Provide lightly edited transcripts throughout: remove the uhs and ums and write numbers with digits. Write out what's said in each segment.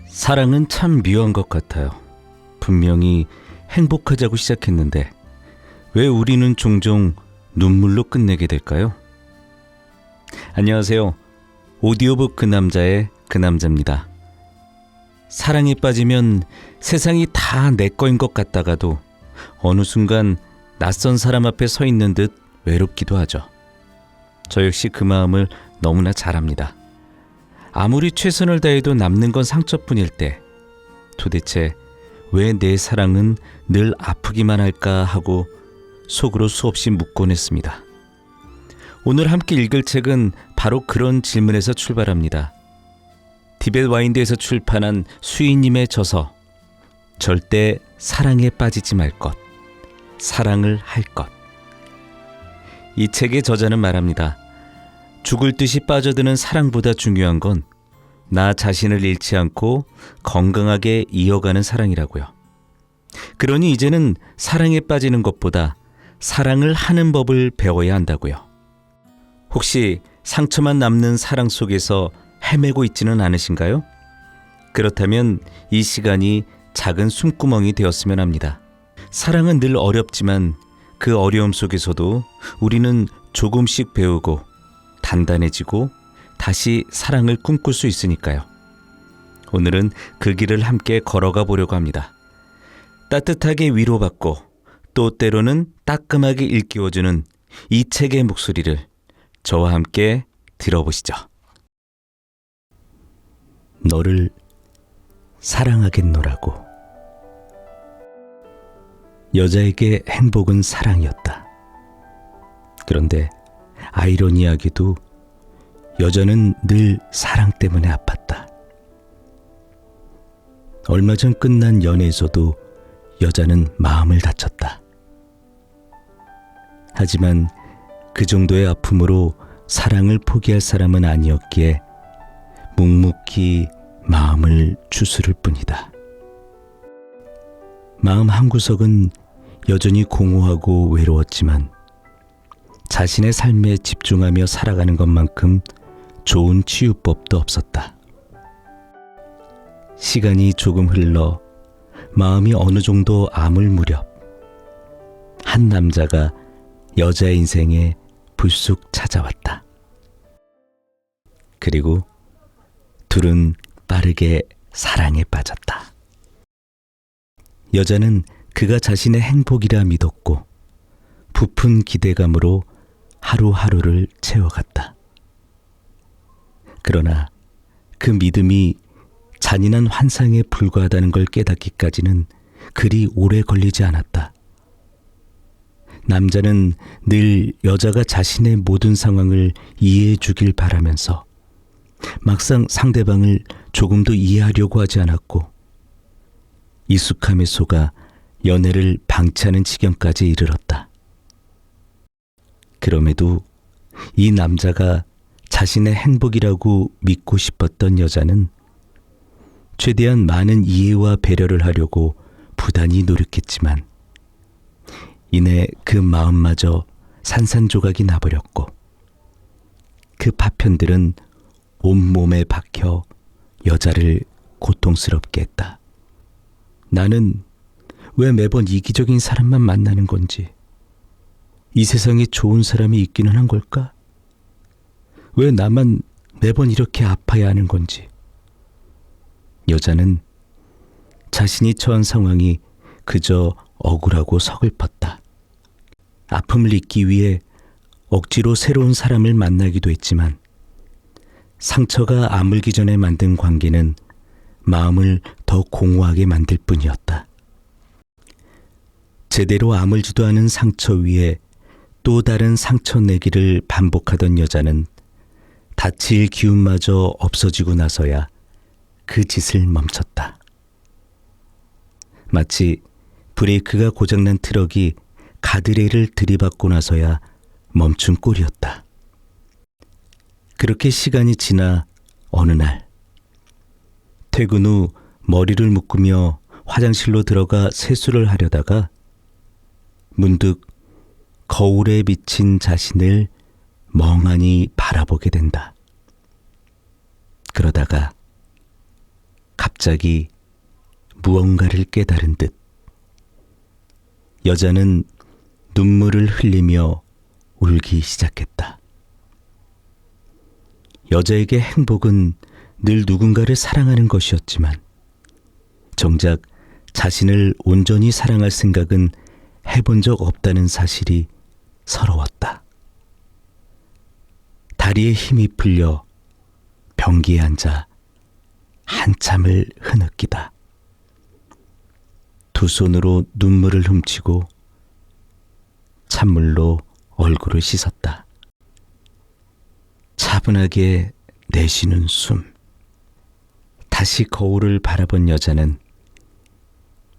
사랑은 참 묘한 것 같아요. 분명히 행복하자고 시작했는데 왜 우리는 종종 눈물로 끝내게 될까요? 안녕하세요. 오디오북 그 남자의 그 남자입니다. 사랑에 빠지면 세상이 다 내 거인 것 같다가도 어느 순간 낯선 사람 앞에 서 있는 듯 외롭기도 하죠. 저 역시 그 마음을 너무나 잘 압니다. 아무리 최선을 다해도 남는 건 상처뿐일 때 도대체 왜 내 사랑은 늘 아프기만 할까 하고 속으로 수없이 묻곤 했습니다. 오늘 함께 읽을 책은 바로 그런 질문에서 출발합니다. 티벳 와인드에서 출판한 수인님의 저서 절대 사랑에 빠지지 말 것, 사랑을 할 것. 이 책의 저자는 말합니다. 죽을 듯이 빠져드는 사랑보다 중요한 건 나 자신을 잃지 않고 건강하게 이어가는 사랑이라고요. 그러니 이제는 사랑에 빠지는 것보다 사랑을 하는 법을 배워야 한다고요. 혹시 상처만 남는 사랑 속에서 헤매고 있지는 않으신가요? 그렇다면 이 시간이 작은 숨구멍이 되었으면 합니다. 사랑은 늘 어렵지만 그 어려움 속에서도 우리는 조금씩 배우고 단단해지고 다시 사랑을 꿈꿀 수 있으니까요. 오늘은 그 길을 함께 걸어가 보려고 합니다. 따뜻하게 위로받고 또 때로는 따끔하게 일깨워주는 이 책의 목소리를 저와 함께 들어보시죠. 너를 사랑하겠노라고. 여자에게 행복은 사랑이었다. 그런데 아이러니하게도 여자는 늘 사랑 때문에 아팠다. 얼마 전 끝난 연애에서도 여자는 마음을 다쳤다. 하지만 그 정도의 아픔으로 사랑을 포기할 사람은 아니었기에 묵묵히 마음을 추스를 뿐이다. 마음 한구석은 여전히 공허하고 외로웠지만 자신의 삶에 집중하며 살아가는 것만큼 좋은 치유법도 없었다. 시간이 조금 흘러 마음이 어느 정도 아물 무렵 한 남자가 여자의 인생에 불쑥 찾아왔다. 그리고 둘은 빠르게 사랑에 빠졌다. 여자는 그가 자신의 행복이라 믿었고 부푼 기대감으로 하루하루를 채워갔다. 그러나 그 믿음이 잔인한 환상에 불과하다는 걸 깨닫기까지는 그리 오래 걸리지 않았다. 남자는 늘 여자가 자신의 모든 상황을 이해해 주길 바라면서 막상 상대방을 조금도 이해하려고 하지 않았고 익숙함에 속아 연애를 방치하는 지경까지 이르렀다. 그럼에도 이 남자가 자신의 행복이라고 믿고 싶었던 여자는 최대한 많은 이해와 배려를 하려고 부단히 노력했지만 이내 그 마음마저 산산조각이 나버렸고 그 파편들은 온몸에 박혀 여자를 고통스럽게 했다. 나는 왜 매번 이기적인 사람만 만나는 건지, 이 세상에 좋은 사람이 있기는 한 걸까? 왜 나만 매번 이렇게 아파야 하는 건지. 여자는 자신이 처한 상황이 그저 억울하고 서글펐다. 아픔을 잊기 위해 억지로 새로운 사람을 만나기도 했지만 상처가 아물기 전에 만든 관계는 마음을 더 공허하게 만들 뿐이었다. 제대로 아물지도 않은 상처 위에 또 다른 상처 내기를 반복하던 여자는 다칠 기운마저 없어지고 나서야 그 짓을 멈췄다. 마치 브레이크가 고장난 트럭이 가드레일을 들이받고 나서야 멈춘 꼴이었다. 그렇게 시간이 지나 어느 날 퇴근 후 머리를 묶으며 화장실로 들어가 세수를 하려다가 문득 거울에 비친 자신을 멍하니 바라보게 된다. 그러다가 갑자기 무언가를 깨달은 듯 여자는 눈물을 흘리며 울기 시작했다. 여자에게 행복은 늘 누군가를 사랑하는 것이었지만 정작 자신을 온전히 사랑할 생각은 해본 적 없다는 사실이 서러웠다. 다리에 힘이 풀려 변기에 앉아 한참을 흐느끼다. 두 손으로 눈물을 훔치고 찬물로 얼굴을 씻었다. 차분하게 내쉬는 숨. 다시 거울을 바라본 여자는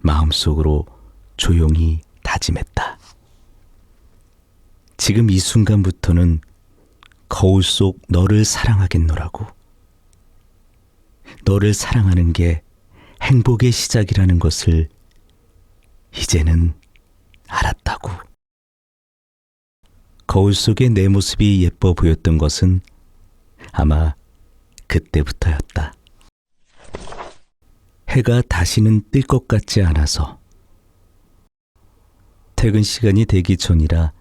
마음속으로 조용히 다짐했다. 지금 이 순간부터는 거울 속 너를 사랑하겠노라고. 너를 사랑하는 게 행복의 시작이라는 것을 이제는 알았다고. 거울 속에 내 모습이 예뻐 보였던 것은 아마 그때부터였다. 해가 다시는 뜰 것 같지 않아서. 퇴근 시간이 되기 전이라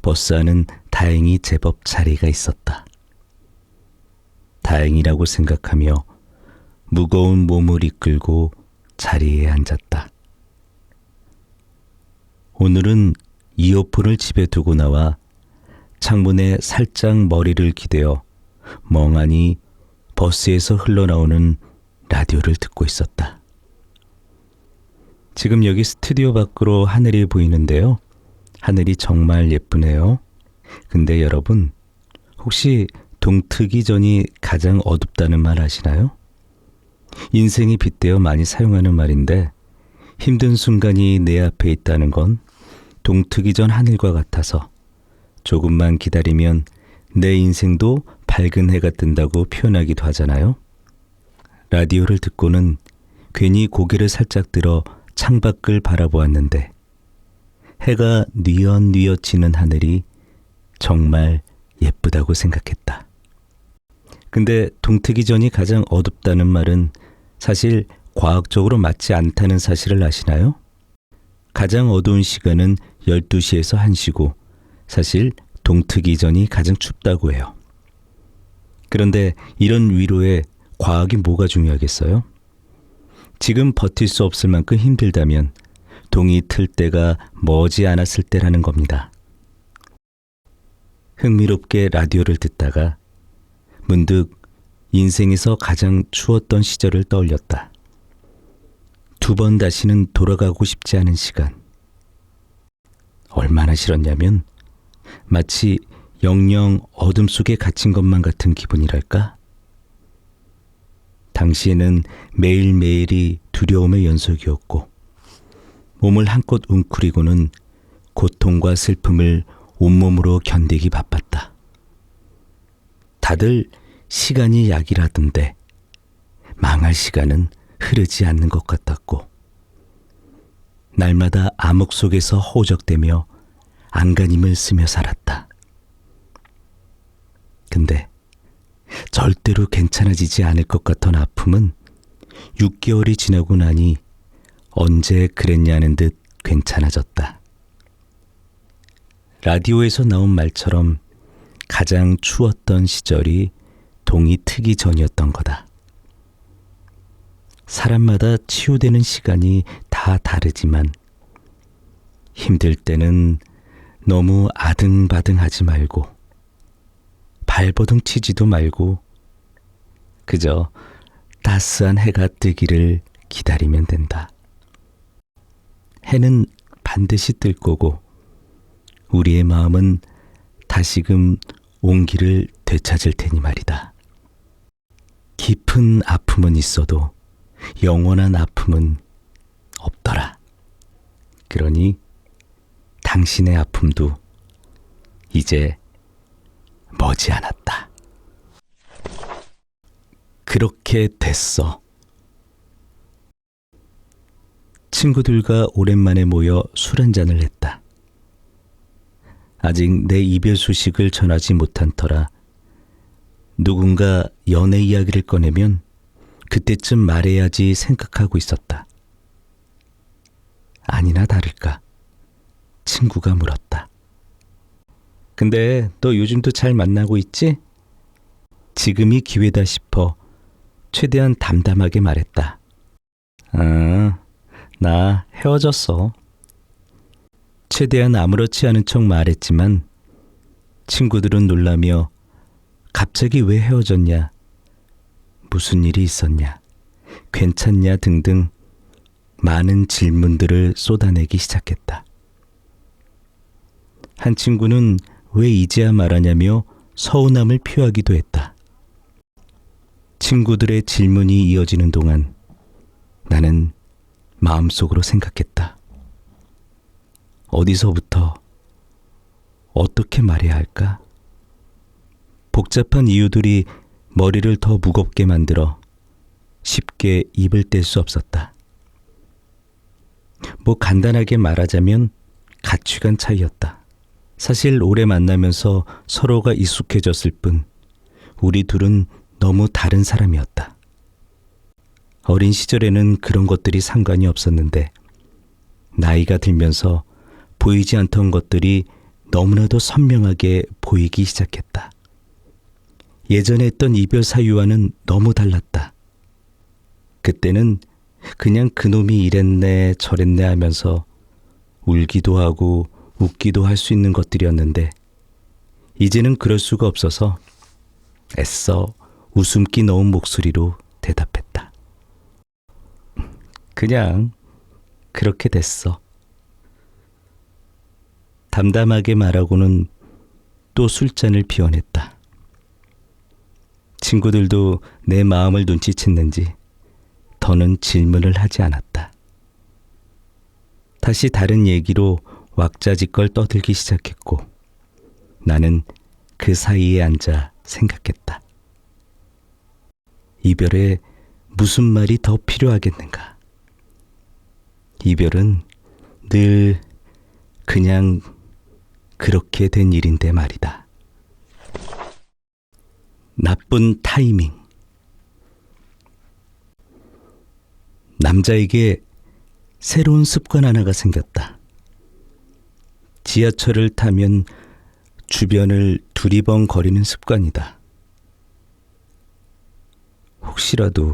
버스 안은 다행히 제법 자리가 있었다. 다행이라고 생각하며 무거운 몸을 이끌고 자리에 앉았다. 오늘은 이어폰을 집에 두고 나와 창문에 살짝 머리를 기대어 멍하니 버스에서 흘러나오는 라디오를 듣고 있었다. 지금 여기 스튜디오 밖으로 하늘이 보이는데요. 하늘이 정말 예쁘네요. 근데 여러분, 혹시 동트기 전이 가장 어둡다는 말 아시나요? 인생이 빗대어 많이 사용하는 말인데 힘든 순간이 내 앞에 있다는 건 동트기 전 하늘과 같아서 조금만 기다리면 내 인생도 밝은 해가 뜬다고 표현하기도 하잖아요. 라디오를 듣고는 괜히 고개를 살짝 들어 창밖을 바라보았는데 해가 뉘엿뉘엿 지는 하늘이 정말 예쁘다고 생각했다. 근데 동트기 전이 가장 어둡다는 말은 사실 과학적으로 맞지 않다는 사실을 아시나요? 가장 어두운 시간은 12시에서 1시고 사실 동트기 전이 가장 춥다고 해요. 그런데 이런 위로에 과학이 뭐가 중요하겠어요? 지금 버틸 수 없을 만큼 힘들다면 동이 틀 때가 머지 않았을 때라는 겁니다. 흥미롭게 라디오를 듣다가 문득 인생에서 가장 추웠던 시절을 떠올렸다. 2번 다시는 돌아가고 싶지 않은 시간. 얼마나 싫었냐면 마치 영영 어둠 속에 갇힌 것만 같은 기분이랄까? 당시에는 매일매일이 두려움의 연속이었고 몸을 한껏 웅크리고는 고통과 슬픔을 온몸으로 견디기 바빴다. 다들 시간이 약이라던데 망할 시간은 흐르지 않는 것 같았고 날마다 암흑 속에서 허우적대며 안간힘을 쓰며 살았다. 근데 절대로 괜찮아지지 않을 것 같던 아픔은 6개월이 지나고 나니 언제 그랬냐는 듯 괜찮아졌다. 라디오에서 나온 말처럼 가장 추웠던 시절이 동이 트기 전이었던 거다. 사람마다 치유되는 시간이 다 다르지만 힘들 때는 너무 아등바등하지 말고 발버둥 치지도 말고 그저 따스한 해가 뜨기를 기다리면 된다. 해는 반드시 뜰 거고 우리의 마음은 다시금 온기를 되찾을 테니 말이다. 깊은 아픔은 있어도 영원한 아픔은 없더라. 그러니 당신의 아픔도 이제 머지않았다. 그렇게 됐어. 친구들과 오랜만에 모여 술 한잔을 했다. 아직 내 이별 소식을 전하지 못한 터라 누군가 연애 이야기를 꺼내면 그때쯤 말해야지 생각하고 있었다. 아니나 다를까 친구가 물었다. 근데 너 요즘도 잘 만나고 있지? 지금이 기회다 싶어 최대한 담담하게 말했다. 아, 나 헤어졌어. 최대한 아무렇지 않은 척 말했지만 친구들은 놀라며 갑자기 왜 헤어졌냐, 무슨 일이 있었냐, 괜찮냐 등등 많은 질문들을 쏟아내기 시작했다. 한 친구는 왜 이제야 말하냐며 서운함을 표하기도 했다. 친구들의 질문이 이어지는 동안 나는 마음속으로 생각했다. 어디서부터 어떻게 말해야 할까? 복잡한 이유들이 머리를 더 무겁게 만들어 쉽게 입을 뗄 수 없었다. 뭐 간단하게 말하자면 가치관 차이였다. 사실 오래 만나면서 서로가 익숙해졌을 뿐 우리 둘은 너무 다른 사람이었다. 어린 시절에는 그런 것들이 상관이 없었는데 나이가 들면서 보이지 않던 것들이 너무나도 선명하게 보이기 시작했다. 예전에 했던 이별 사유와는 너무 달랐다. 그때는 그냥 그놈이 이랬네 저랬네 하면서 울기도 하고 웃기도 할 수 있는 것들이었는데 이제는 그럴 수가 없어서 애써 웃음기 넣은 목소리로 대답했다. 그냥 그렇게 됐어. 담담하게 말하고는 또 술잔을 비워냈다. 친구들도 내 마음을 눈치챘는지 더는 질문을 하지 않았다. 다시 다른 얘기로 왁자지껄 떠들기 시작했고 나는 그 사이에 앉아 생각했다. 이별에 무슨 말이 더 필요하겠는가? 이별은 늘 그냥 그렇게 된 일인데 말이다. 나쁜 타이밍. 남자에게 새로운 습관 하나가 생겼다. 지하철을 타면 주변을 두리번거리는 습관이다. 혹시라도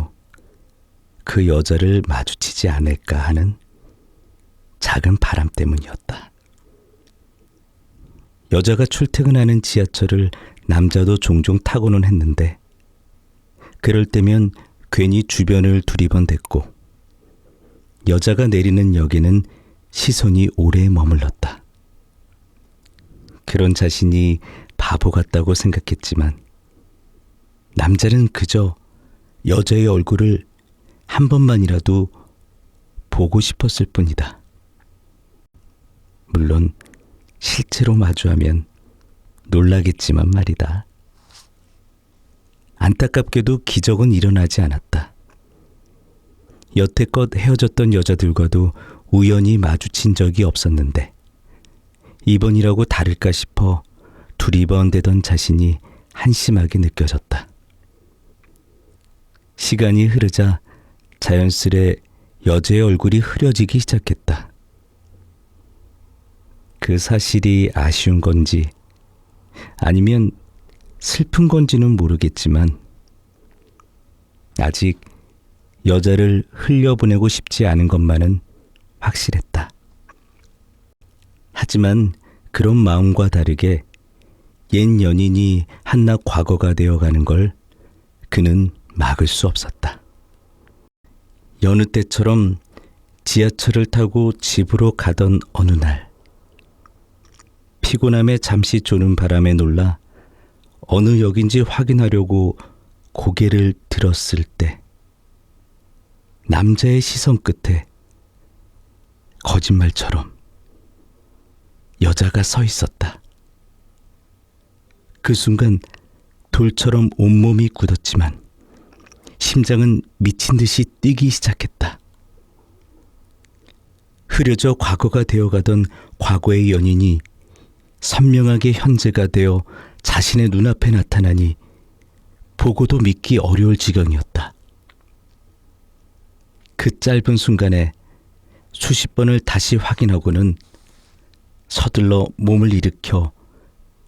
그 여자를 마주치지 않을까 하는 작은 바람 때문이었다. 여자가 출퇴근하는 지하철을 남자도 종종 타고는 했는데 그럴 때면 괜히 주변을 두리번댔고 여자가 내리는 역에는 시선이 오래 머물렀다. 그런 자신이 바보 같다고 생각했지만 남자는 그저 여자의 얼굴을 한 번만이라도 보고 싶었을 뿐이다. 물론 실제로 마주하면 놀라겠지만 말이다. 안타깝게도 기적은 일어나지 않았다. 여태껏 헤어졌던 여자들과도 우연히 마주친 적이 없었는데 이번이라고 다를까 싶어 두리번대던 자신이 한심하게 느껴졌다. 시간이 흐르자 자연스레 여자의 얼굴이 흐려지기 시작했다. 그 사실이 아쉬운 건지 아니면 슬픈 건지는 모르겠지만 아직 여자를 흘려보내고 싶지 않은 것만은 확실했다. 하지만 그런 마음과 다르게 옛 연인이 한낱 과거가 되어가는 걸 그는 막을 수 없었다. 여느 때처럼 지하철을 타고 집으로 가던 어느 날 피곤함에 잠시 조는 바람에 놀라 어느 역인지 확인하려고 고개를 들었을 때 남자의 시선 끝에 거짓말처럼 여자가 서 있었다. 그 순간 돌처럼 온몸이 굳었지만 심장은 미친 듯이 뛰기 시작했다. 흐려져 과거가 되어가던 과거의 연인이 선명하게 현재가 되어 자신의 눈앞에 나타나니 보고도 믿기 어려울 지경이었다. 그 짧은 순간에 수십 번을 다시 확인하고는 서둘러 몸을 일으켜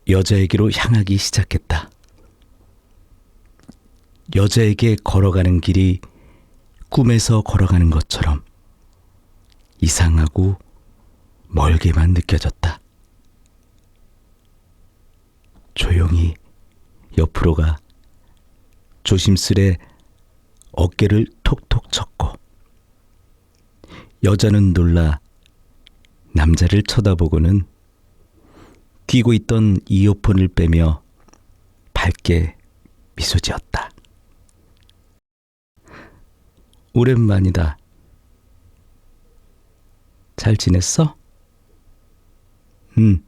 여자에게로 향하기 시작했다. 여자에게 걸어가는 길이 꿈에서 걸어가는 것처럼 이상하고 멀게만 느껴졌다. 조용히 옆으로 가 조심스레 어깨를 톡톡 쳤고, 여자는 놀라 남자를 쳐다보고는 끼고 있던 이어폰을 빼며 밝게 미소 지었다. 오랜만이다. 잘 지냈어? 응.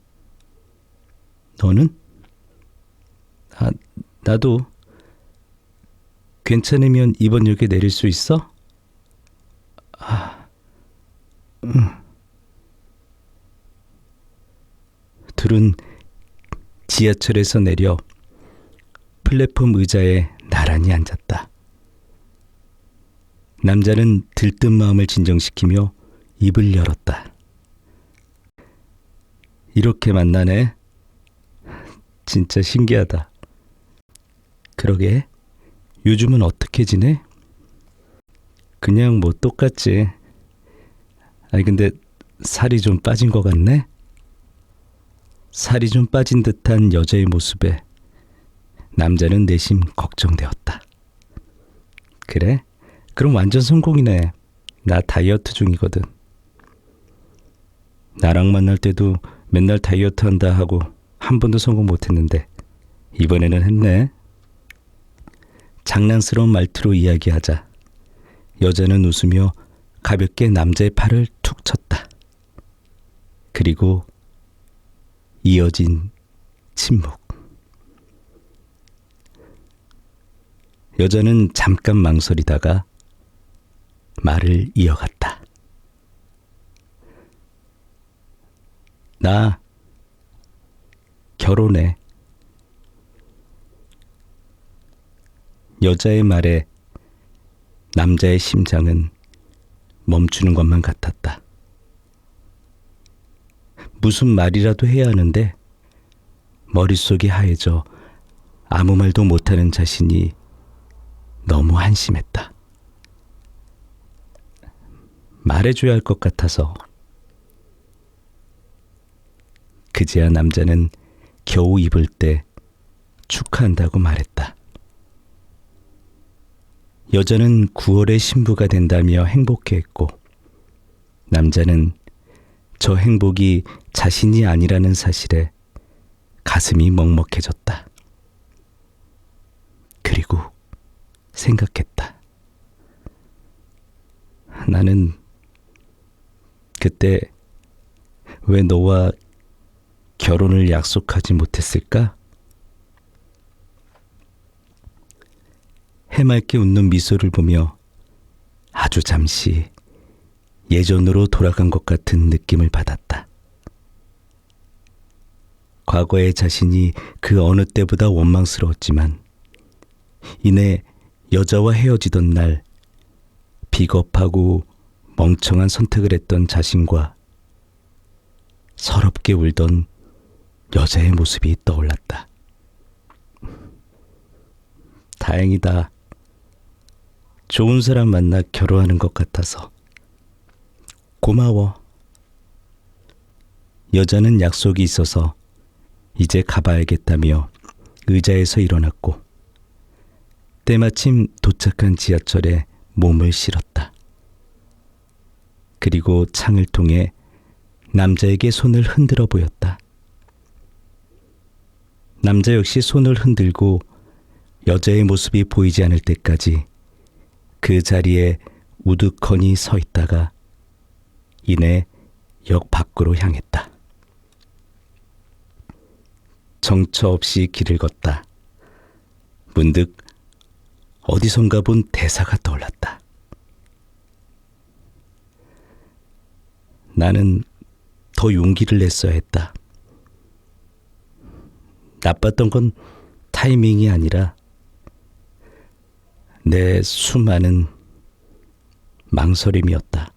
너는? 나도. 괜찮으면 이번 역에 내릴 수 있어? 응. 둘은 지하철에서 내려 플랫폼 의자에 나란히 앉았다. 남자는 들뜬 마음을 진정시키며 입을 열었다. 이렇게 만나네. 진짜 신기하다. 그러게. 요즘은 어떻게 지내? 그냥 뭐 똑같지. 아니 근데 살이 좀 빠진 것 같네? 살이 좀 빠진 듯한 여자의 모습에 남자는 내심 걱정되었다. 그래? 그럼 완전 성공이네. 나 다이어트 중이거든. 나랑 만날 때도 맨날 다이어트 한다 하고 한 번도 성공 못했는데 이번에는 했네. 장난스러운 말투로 이야기하자 여자는 웃으며 가볍게 남자의 팔을 툭 쳤다. 그리고 이어진 침묵. 여자는 잠깐 망설이다가 말을 이어갔다. 나 결혼해. 여자의 말에 남자의 심장은 멈추는 것만 같았다. 무슨 말이라도 해야 하는데 머릿속이 하얘져 아무 말도 못하는 자신이 너무 한심했다. 말해줘야 할 것 같아서. 그제야 남자는 겨우 입을 때 축하한다고 말했다. 여자는 9월에 신부가 된다며 행복해했고, 남자는 저 행복이 자신이 아니라는 사실에 가슴이 먹먹해졌다. 그리고 생각했다. 나는 그때 왜 너와 결혼을 약속하지 못했을까? 해맑게 웃는 미소를 보며 아주 잠시 예전으로 돌아간 것 같은 느낌을 받았다. 과거의 자신이 그 어느 때보다 원망스러웠지만 이내 여자와 헤어지던 날 비겁하고 멍청한 선택을 했던 자신과 서럽게 울던 여자의 모습이 떠올랐다. 다행이다. 좋은 사람 만나 결혼하는 것 같아서. 고마워. 여자는 약속이 있어서 이제 가봐야겠다며 의자에서 일어났고 때마침 도착한 지하철에 몸을 실었다. 그리고 창을 통해 남자에게 손을 흔들어 보였다. 남자 역시 손을 흔들고 여자의 모습이 보이지 않을 때까지 그 자리에 우두커니 서 있다가 이내 역 밖으로 향했다. 정처 없이 길을 걷다. 문득 어디선가 본 대사가 떠올랐다. 나는 더 용기를 냈어야 했다. 나빴던 건 타이밍이 아니라 내 수많은 망설임이었다.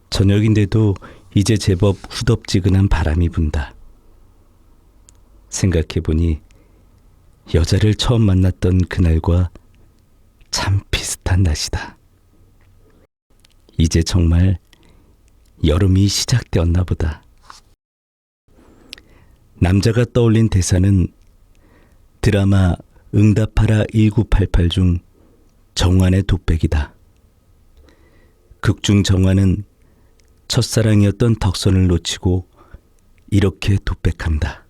저녁인데도 이제 제법 후덥지근한 바람이 분다. 생각해보니 여자를 처음 만났던 그날과 참 비슷한 날씨다. 이제 정말 여름이 시작되었나 보다. 남자가 떠올린 대사는 드라마 응답하라 1988 중 정환의 독백이다. 극중 정환은 첫사랑이었던 덕선을 놓치고 이렇게 독백한다.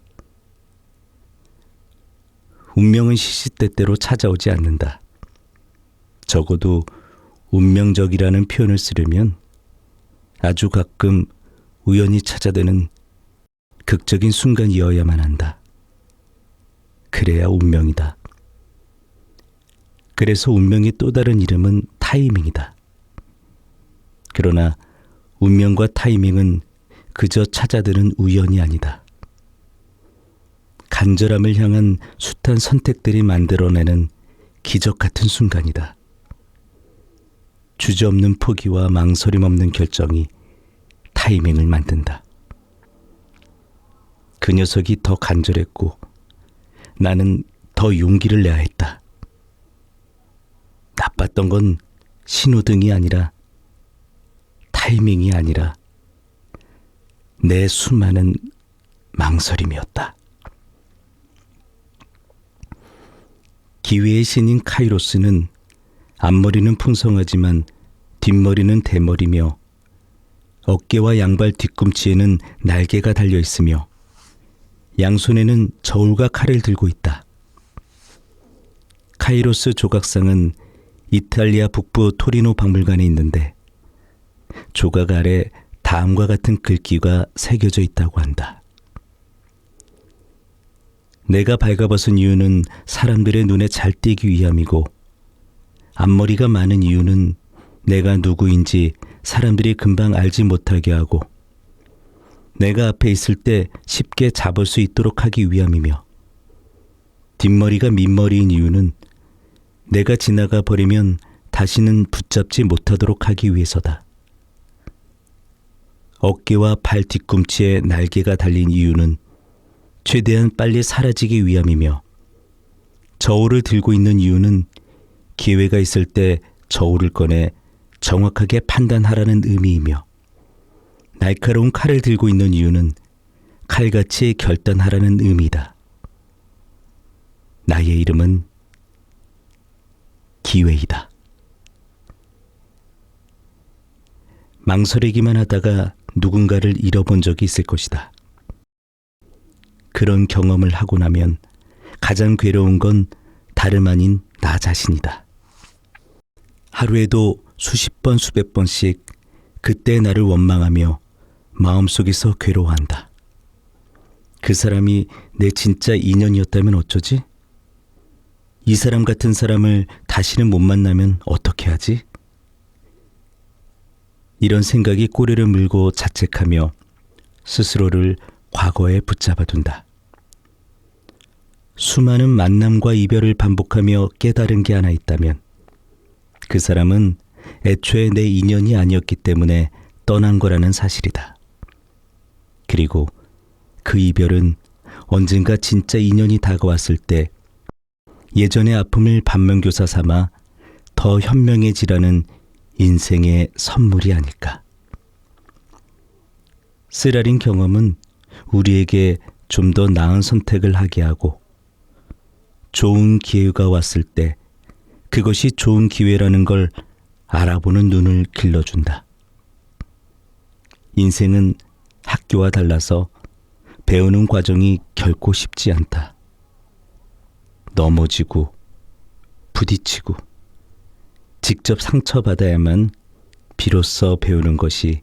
운명은 시시때때로 찾아오지 않는다. 적어도 운명적이라는 표현을 쓰려면 아주 가끔 우연히 찾아드는 극적인 순간이어야만 한다. 그래야 운명이다. 그래서 운명의 또 다른 이름은 타이밍이다. 그러나 운명과 타이밍은 그저 찾아드는 우연이 아니다. 간절함을 향한 숱한 선택들이 만들어내는 기적 같은 순간이다. 주저없는 포기와 망설임 없는 결정이 타이밍을 만든다. 그 녀석이 더 간절했고 나는 더 용기를 내야 했다. 나빴던 건 신호등이 아니라 타이밍이 아니라 내 수많은 망설임이었다. 기회의 신인 카이로스는 앞머리는 풍성하지만 뒷머리는 대머리며 어깨와 양발 뒤꿈치에는 날개가 달려 있으며 양손에는 저울과 칼을 들고 있다. 카이로스 조각상은 이탈리아 북부 토리노 박물관에 있는데 조각 아래 다음과 같은 글귀가 새겨져 있다고 한다. 내가 발가벗은 이유는 사람들의 눈에 잘 띄기 위함이고 앞머리가 많은 이유는 내가 누구인지 사람들이 금방 알지 못하게 하고 내가 앞에 있을 때 쉽게 잡을 수 있도록 하기 위함이며 뒷머리가 민머리인 이유는 내가 지나가 버리면 다시는 붙잡지 못하도록 하기 위해서다. 어깨와 발 뒤꿈치에 날개가 달린 이유는 최대한 빨리 사라지기 위함이며 저울을 들고 있는 이유는 기회가 있을 때 저울을 꺼내 정확하게 판단하라는 의미이며 날카로운 칼을 들고 있는 이유는 칼같이 결단하라는 의미다. 나의 이름은 기회이다. 망설이기만 하다가 누군가를 잃어본 적이 있을 것이다. 그런 경험을 하고 나면 가장 괴로운 건 다름 아닌 나 자신이다. 하루에도 수십 번 수백 번씩 그때 나를 원망하며 마음속에서 괴로워한다. 그 사람이 내 진짜 인연이었다면 어쩌지? 이 사람 같은 사람을 다시는 못 만나면 어떻게 하지? 이런 생각이 꼬리를 물고 자책하며 스스로를 과거에 붙잡아둔다. 수많은 만남과 이별을 반복하며 깨달은 게 하나 있다면 그 사람은 애초에 내 인연이 아니었기 때문에 떠난 거라는 사실이다. 그리고 그 이별은 언젠가 진짜 인연이 다가왔을 때 예전의 아픔을 반면교사 삼아 더 현명해지라는 인생의 선물이 아닐까. 쓰라린 경험은 우리에게 좀 더 나은 선택을 하게 하고 좋은 기회가 왔을 때 그것이 좋은 기회라는 걸 알아보는 눈을 길러준다. 인생은 학교와 달라서 배우는 과정이 결코 쉽지 않다. 넘어지고 부딪히고 직접 상처받아야만 비로소 배우는 것이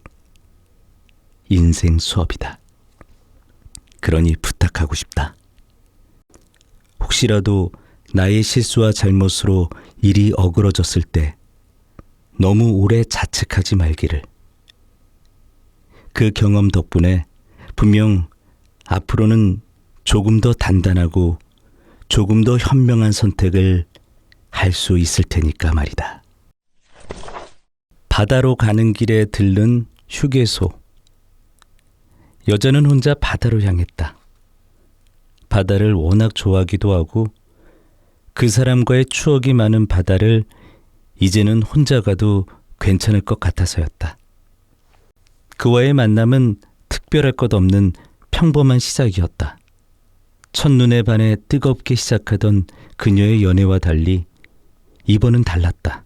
인생 수업이다. 그러니 부탁하고 싶다. 혹시라도 나의 실수와 잘못으로 일이 어그러졌을 때 너무 오래 자책하지 말기를. 그 경험 덕분에 분명 앞으로는 조금 더 단단하고 조금 더 현명한 선택을 할 수 있을 테니까 말이다. 바다로 가는 길에 들른 휴게소. 여자는 혼자 바다로 향했다. 바다를 워낙 좋아하기도 하고 그 사람과의 추억이 많은 바다를 이제는 혼자 가도 괜찮을 것 같아서였다. 그와의 만남은 특별할 것 없는 평범한 시작이었다. 첫눈에 반해 뜨겁게 시작하던 그녀의 연애와 달리 이번은 달랐다.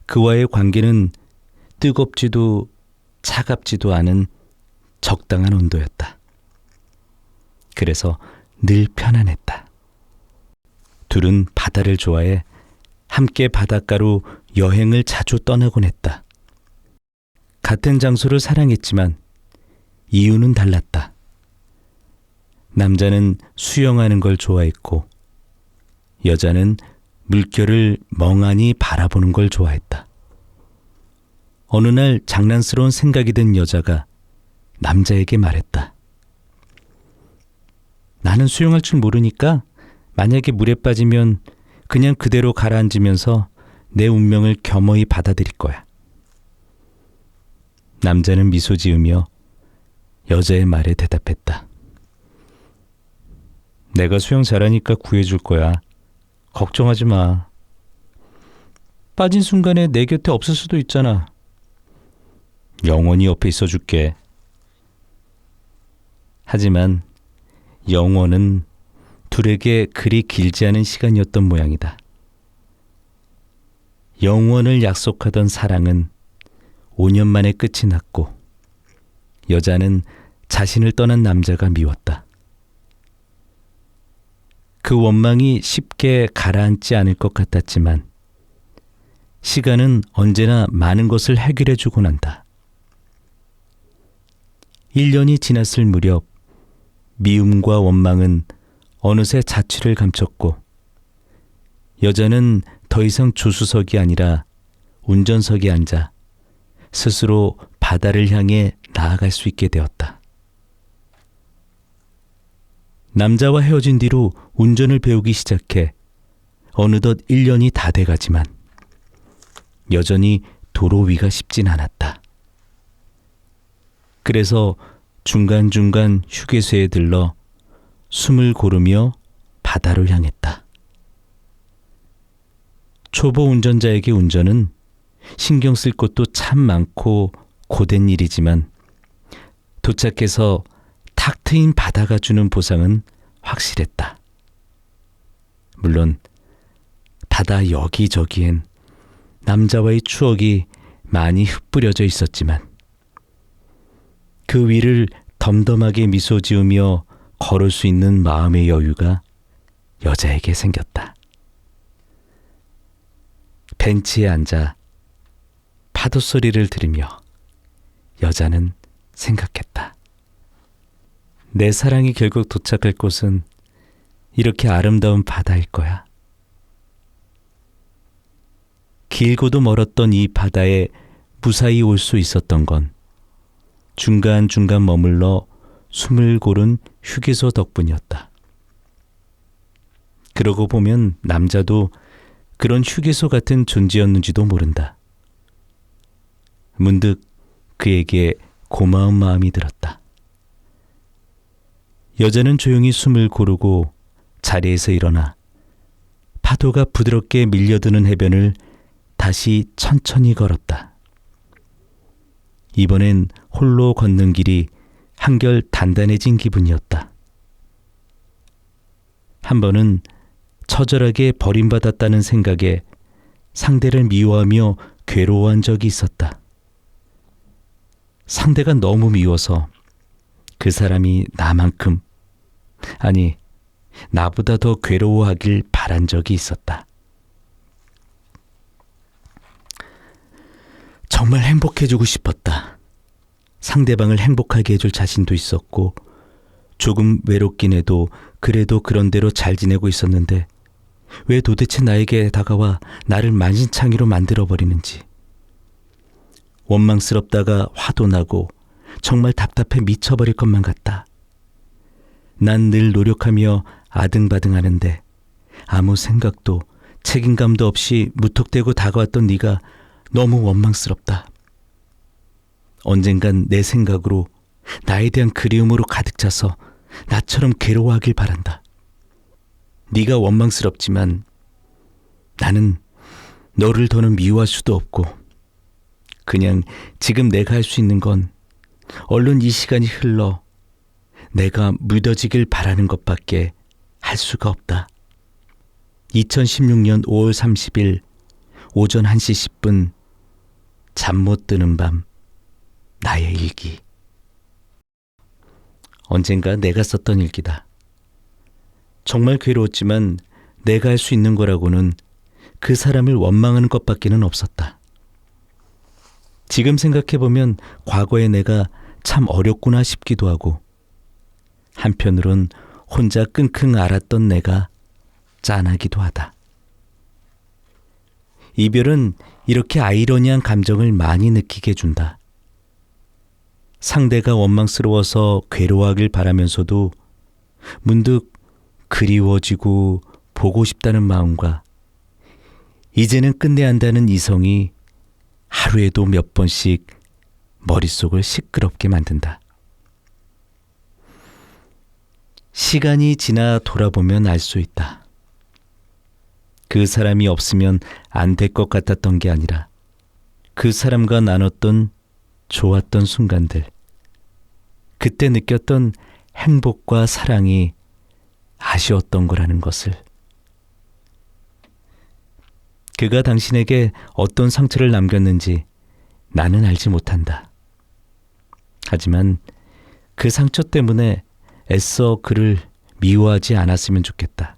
그와의 관계는 뜨겁지도 차갑지도 않은 적당한 온도였다. 그래서 늘 편안했다. 둘은 바다를 좋아해 함께 바닷가로 여행을 자주 떠나곤 했다. 같은 장소를 사랑했지만 이유는 달랐다. 남자는 수영하는 걸 좋아했고 여자는 물결을 멍하니 바라보는 걸 좋아했다. 어느 날 장난스러운 생각이 든 여자가 남자에게 말했다. 나는 수영할 줄 모르니까 만약에 물에 빠지면 그냥 그대로 가라앉으면서 내 운명을 겸허히 받아들일 거야. 남자는 미소 지으며 여자의 말에 대답했다. 내가 수영 잘하니까 구해줄 거야. 걱정하지 마. 빠진 순간에 내 곁에 없을 수도 있잖아. 영원히 옆에 있어줄게. 하지만 영원은 둘에게 그리 길지 않은 시간이었던 모양이다. 영원을 약속하던 사랑은 5년 만에 끝이 났고 여자는 자신을 떠난 남자가 미웠다. 그 원망이 쉽게 가라앉지 않을 것 같았지만 시간은 언제나 많은 것을 해결해 주곤 한다. 1년이 지났을 무렵 미움과 원망은 어느새 자취를 감췄고 여자는 더 이상 조수석이 아니라 운전석에 앉아 스스로 바다를 향해 나아갈 수 있게 되었다. 남자와 헤어진 뒤로 운전을 배우기 시작해 어느덧 1년이 다 돼가지만 여전히 도로 위가 쉽진 않았다. 그래서 중간중간 휴게소에 들러 숨을 고르며 바다로 향했다. 초보 운전자에게 운전은 신경 쓸 것도 참 많고 고된 일이지만 도착해서 탁 트인 바다가 주는 보상은 확실했다. 물론 바다 여기저기엔 남자와의 추억이 많이 흩뿌려져 있었지만 그 위를 덤덤하게 미소 지으며 걸을 수 있는 마음의 여유가 여자에게 생겼다. 벤치에 앉아 파도 소리를 들으며 여자는 생각했다. 내 사랑이 결국 도착할 곳은 이렇게 아름다운 바다일 거야. 길고도 멀었던 이 바다에 무사히 올 수 있었던 건 중간중간 머물러 숨을 고른 휴게소 덕분이었다. 그러고 보면 남자도 그런 휴게소 같은 존재였는지도 모른다. 문득 그에게 고마운 마음이 들었다. 여자는 조용히 숨을 고르고 자리에서 일어나 파도가 부드럽게 밀려드는 해변을 다시 천천히 걸었다. 이번엔 홀로 걷는 길이 한결 단단해진 기분이었다. 한 번은 처절하게 버림받았다는 생각에 상대를 미워하며 괴로워한 적이 있었다. 상대가 너무 미워서 그 사람이 나만큼, 아니 나보다 더 괴로워하길 바란 적이 있었다. 정말 행복해지고 싶었다. 상대방을 행복하게 해줄 자신도 있었고 조금 외롭긴 해도 그래도 그런대로 잘 지내고 있었는데 왜 도대체 나에게 다가와 나를 만신창이로 만들어버리는지. 원망스럽다가 화도 나고 정말 답답해 미쳐버릴 것만 같다. 난 늘 노력하며 아등바등하는데 아무 생각도 책임감도 없이 무턱대고 다가왔던 네가 너무 원망스럽다. 언젠간 내 생각으로 나에 대한 그리움으로 가득 차서 나처럼 괴로워하길 바란다. 네가 원망스럽지만 나는 너를 더는 미워할 수도 없고 그냥 지금 내가 할 수 있는 건 얼른 이 시간이 흘러 내가 무뎌지길 바라는 것밖에 할 수가 없다. 2016년 5월 30일 오전 1시 10분 잠 못 드는 밤 나의 일기. 언젠가 내가 썼던 일기다. 정말 괴로웠지만 내가 할 수 있는 거라고는 그 사람을 원망하는 것밖에는 없었다. 지금 생각해보면 과거의 내가 참 어렵구나 싶기도 하고 한편으론 혼자 끙끙 앓았던 내가 짠하기도 하다. 이별은 이렇게 아이러니한 감정을 많이 느끼게 해준다. 상대가 원망스러워서 괴로워하길 바라면서도 문득 그리워지고 보고 싶다는 마음과 이제는 끝내야 한다는 이성이 하루에도 몇 번씩 머릿속을 시끄럽게 만든다. 시간이 지나 돌아보면 알 수 있다. 그 사람이 없으면 안 될 것 같았던 게 아니라 그 사람과 나눴던 좋았던 순간들, 그때 느꼈던 행복과 사랑이 아쉬웠던 거라는 것을. 그가 당신에게 어떤 상처를 남겼는지 나는 알지 못한다. 하지만 그 상처 때문에 애써 그를 미워하지 않았으면 좋겠다.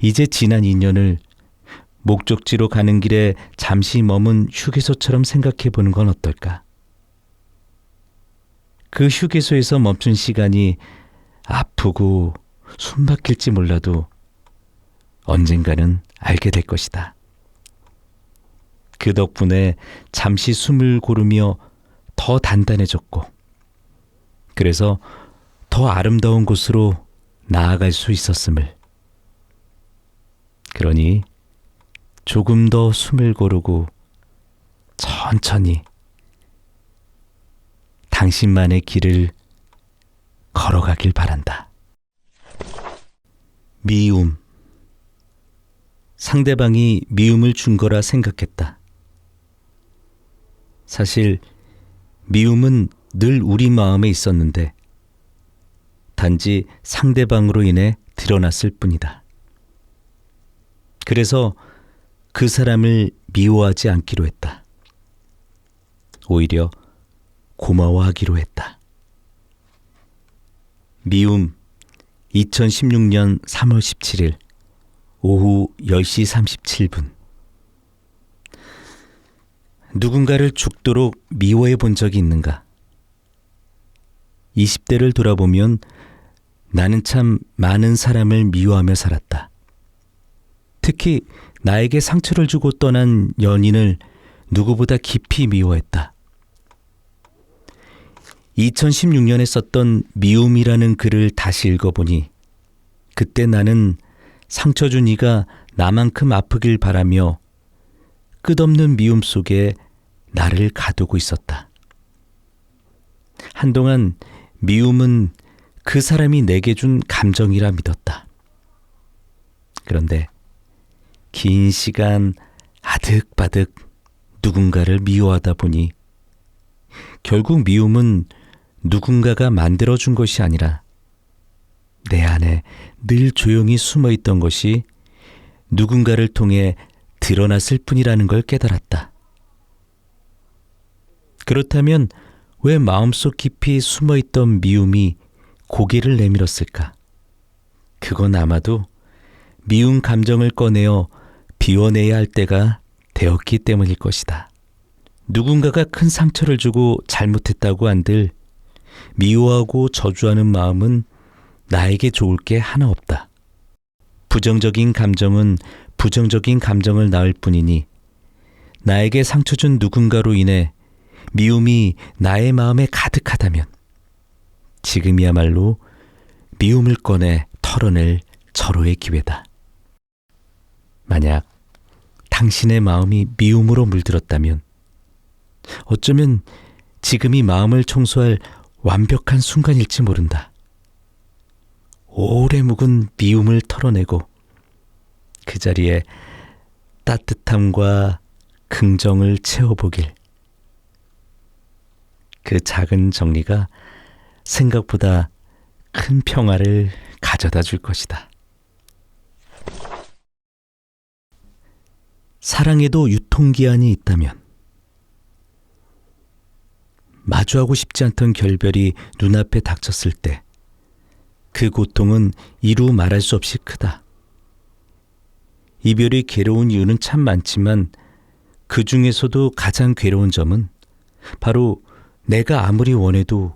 이제 지난 인연을 목적지로 가는 길에 잠시 머문 휴게소처럼 생각해보는 건 어떨까? 그 휴게소에서 멈춘 시간이 아프고 숨막힐지 몰라도 언젠가는 알게 될 것이다. 그 덕분에 잠시 숨을 고르며 더 단단해졌고 그래서 더 아름다운 곳으로 나아갈 수 있었음을. 그러니 조금 더 숨을 고르고 천천히 당신만의 길을 걸어가길 바란다. 미움. 상대방이 미움을 준 거라 생각했다. 사실 미움은 늘 우리 마음에 있었는데 단지 상대방으로 인해 드러났을 뿐이다. 그래서 그 사람을 미워하지 않기로 했다. 오히려 고마워하기로 했다. 미움. 2016년 3월 17일 오후 10시 37분. 누군가를 죽도록 미워해 본 적이 있는가? 20대를 돌아보면 나는 참 많은 사람을 미워하며 살았다. 특히 나에게 상처를 주고 떠난 연인을 누구보다 깊이 미워했다. 2016년에 썼던 미움이라는 글을 다시 읽어보니 그때 나는 상처 준 이가 나만큼 아프길 바라며 끝없는 미움 속에 나를 가두고 있었다. 한동안 미움은 그 사람이 내게 준 감정이라 믿었다. 그런데 긴 시간 아득바득 누군가를 미워하다 보니 결국 미움은 누군가가 만들어준 것이 아니라 내 안에 늘 조용히 숨어있던 것이 누군가를 통해 드러났을 뿐이라는 걸 깨달았다. 그렇다면 왜 마음속 깊이 숨어있던 미움이 고개를 내밀었을까? 그건 아마도 미운 감정을 꺼내어 비워내야 할 때가 되었기 때문일 것이다. 누군가가 큰 상처를 주고 잘못했다고 한들 미워하고 저주하는 마음은 나에게 좋을 게 하나 없다. 부정적인 감정은 부정적인 감정을 낳을 뿐이니 나에게 상처 준 누군가로 인해 미움이 나의 마음에 가득하다면 지금이야말로 미움을 꺼내 털어낼 절호의 기회다. 만약 당신의 마음이 미움으로 물들었다면 어쩌면 지금이 마음을 청소할 완벽한 순간일지 모른다. 오래 묵은 미움을 털어내고 그 자리에 따뜻함과 긍정을 채워보길. 그 작은 정리가 생각보다 큰 평화를 가져다 줄 것이다. 사랑에도 유통기한이 있다면 마주하고 싶지 않던 결별이 눈앞에 닥쳤을 때 그 고통은 이루 말할 수 없이 크다. 이별이 괴로운 이유는 참 많지만 그 중에서도 가장 괴로운 점은 바로 내가 아무리 원해도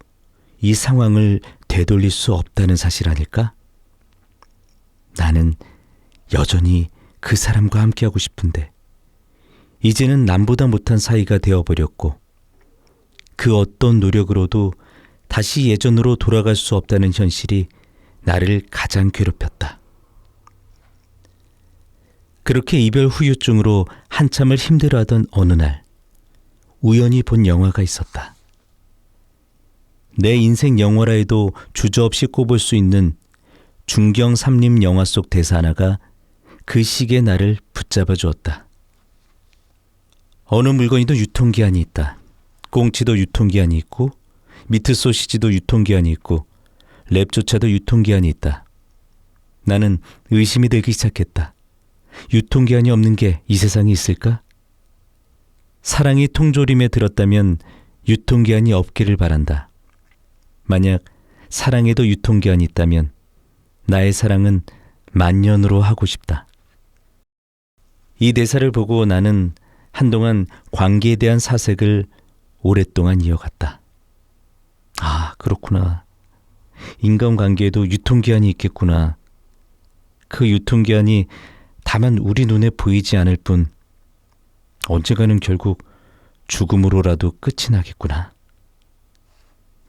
이 상황을 되돌릴 수 없다는 사실 아닐까? 나는 여전히 그 사람과 함께하고 싶은데 이제는 남보다 못한 사이가 되어버렸고 그 어떤 노력으로도 다시 예전으로 돌아갈 수 없다는 현실이 나를 가장 괴롭혔다. 그렇게 이별 후유증으로 한참을 힘들어하던 어느 날 우연히 본 영화가 있었다. 내 인생 영화라 해도 주저없이 꼽을 수 있는 중경 삼림 영화 속 대사 하나가 그 시기에 나를 붙잡아 주었다. 어느 물건이도 유통기한이 있다. 꽁치도 유통기한이 있고 미트 소시지도 유통기한이 있고 랩조차도 유통기한이 있다. 나는 의심이 들기 시작했다. 유통기한이 없는 게 이 세상에 있을까? 사랑이 통조림에 들었다면 유통기한이 없기를 바란다. 만약 사랑에도 유통기한이 있다면 나의 사랑은 만년으로 하고 싶다. 이 대사를 보고 나는 한동안 관계에 대한 사색을 오랫동안 이어갔다. 아, 그렇구나. 인간관계에도 유통기한이 있겠구나. 그 유통기한이 다만 우리 눈에 보이지 않을 뿐 언젠가는 결국 죽음으로라도 끝이 나겠구나.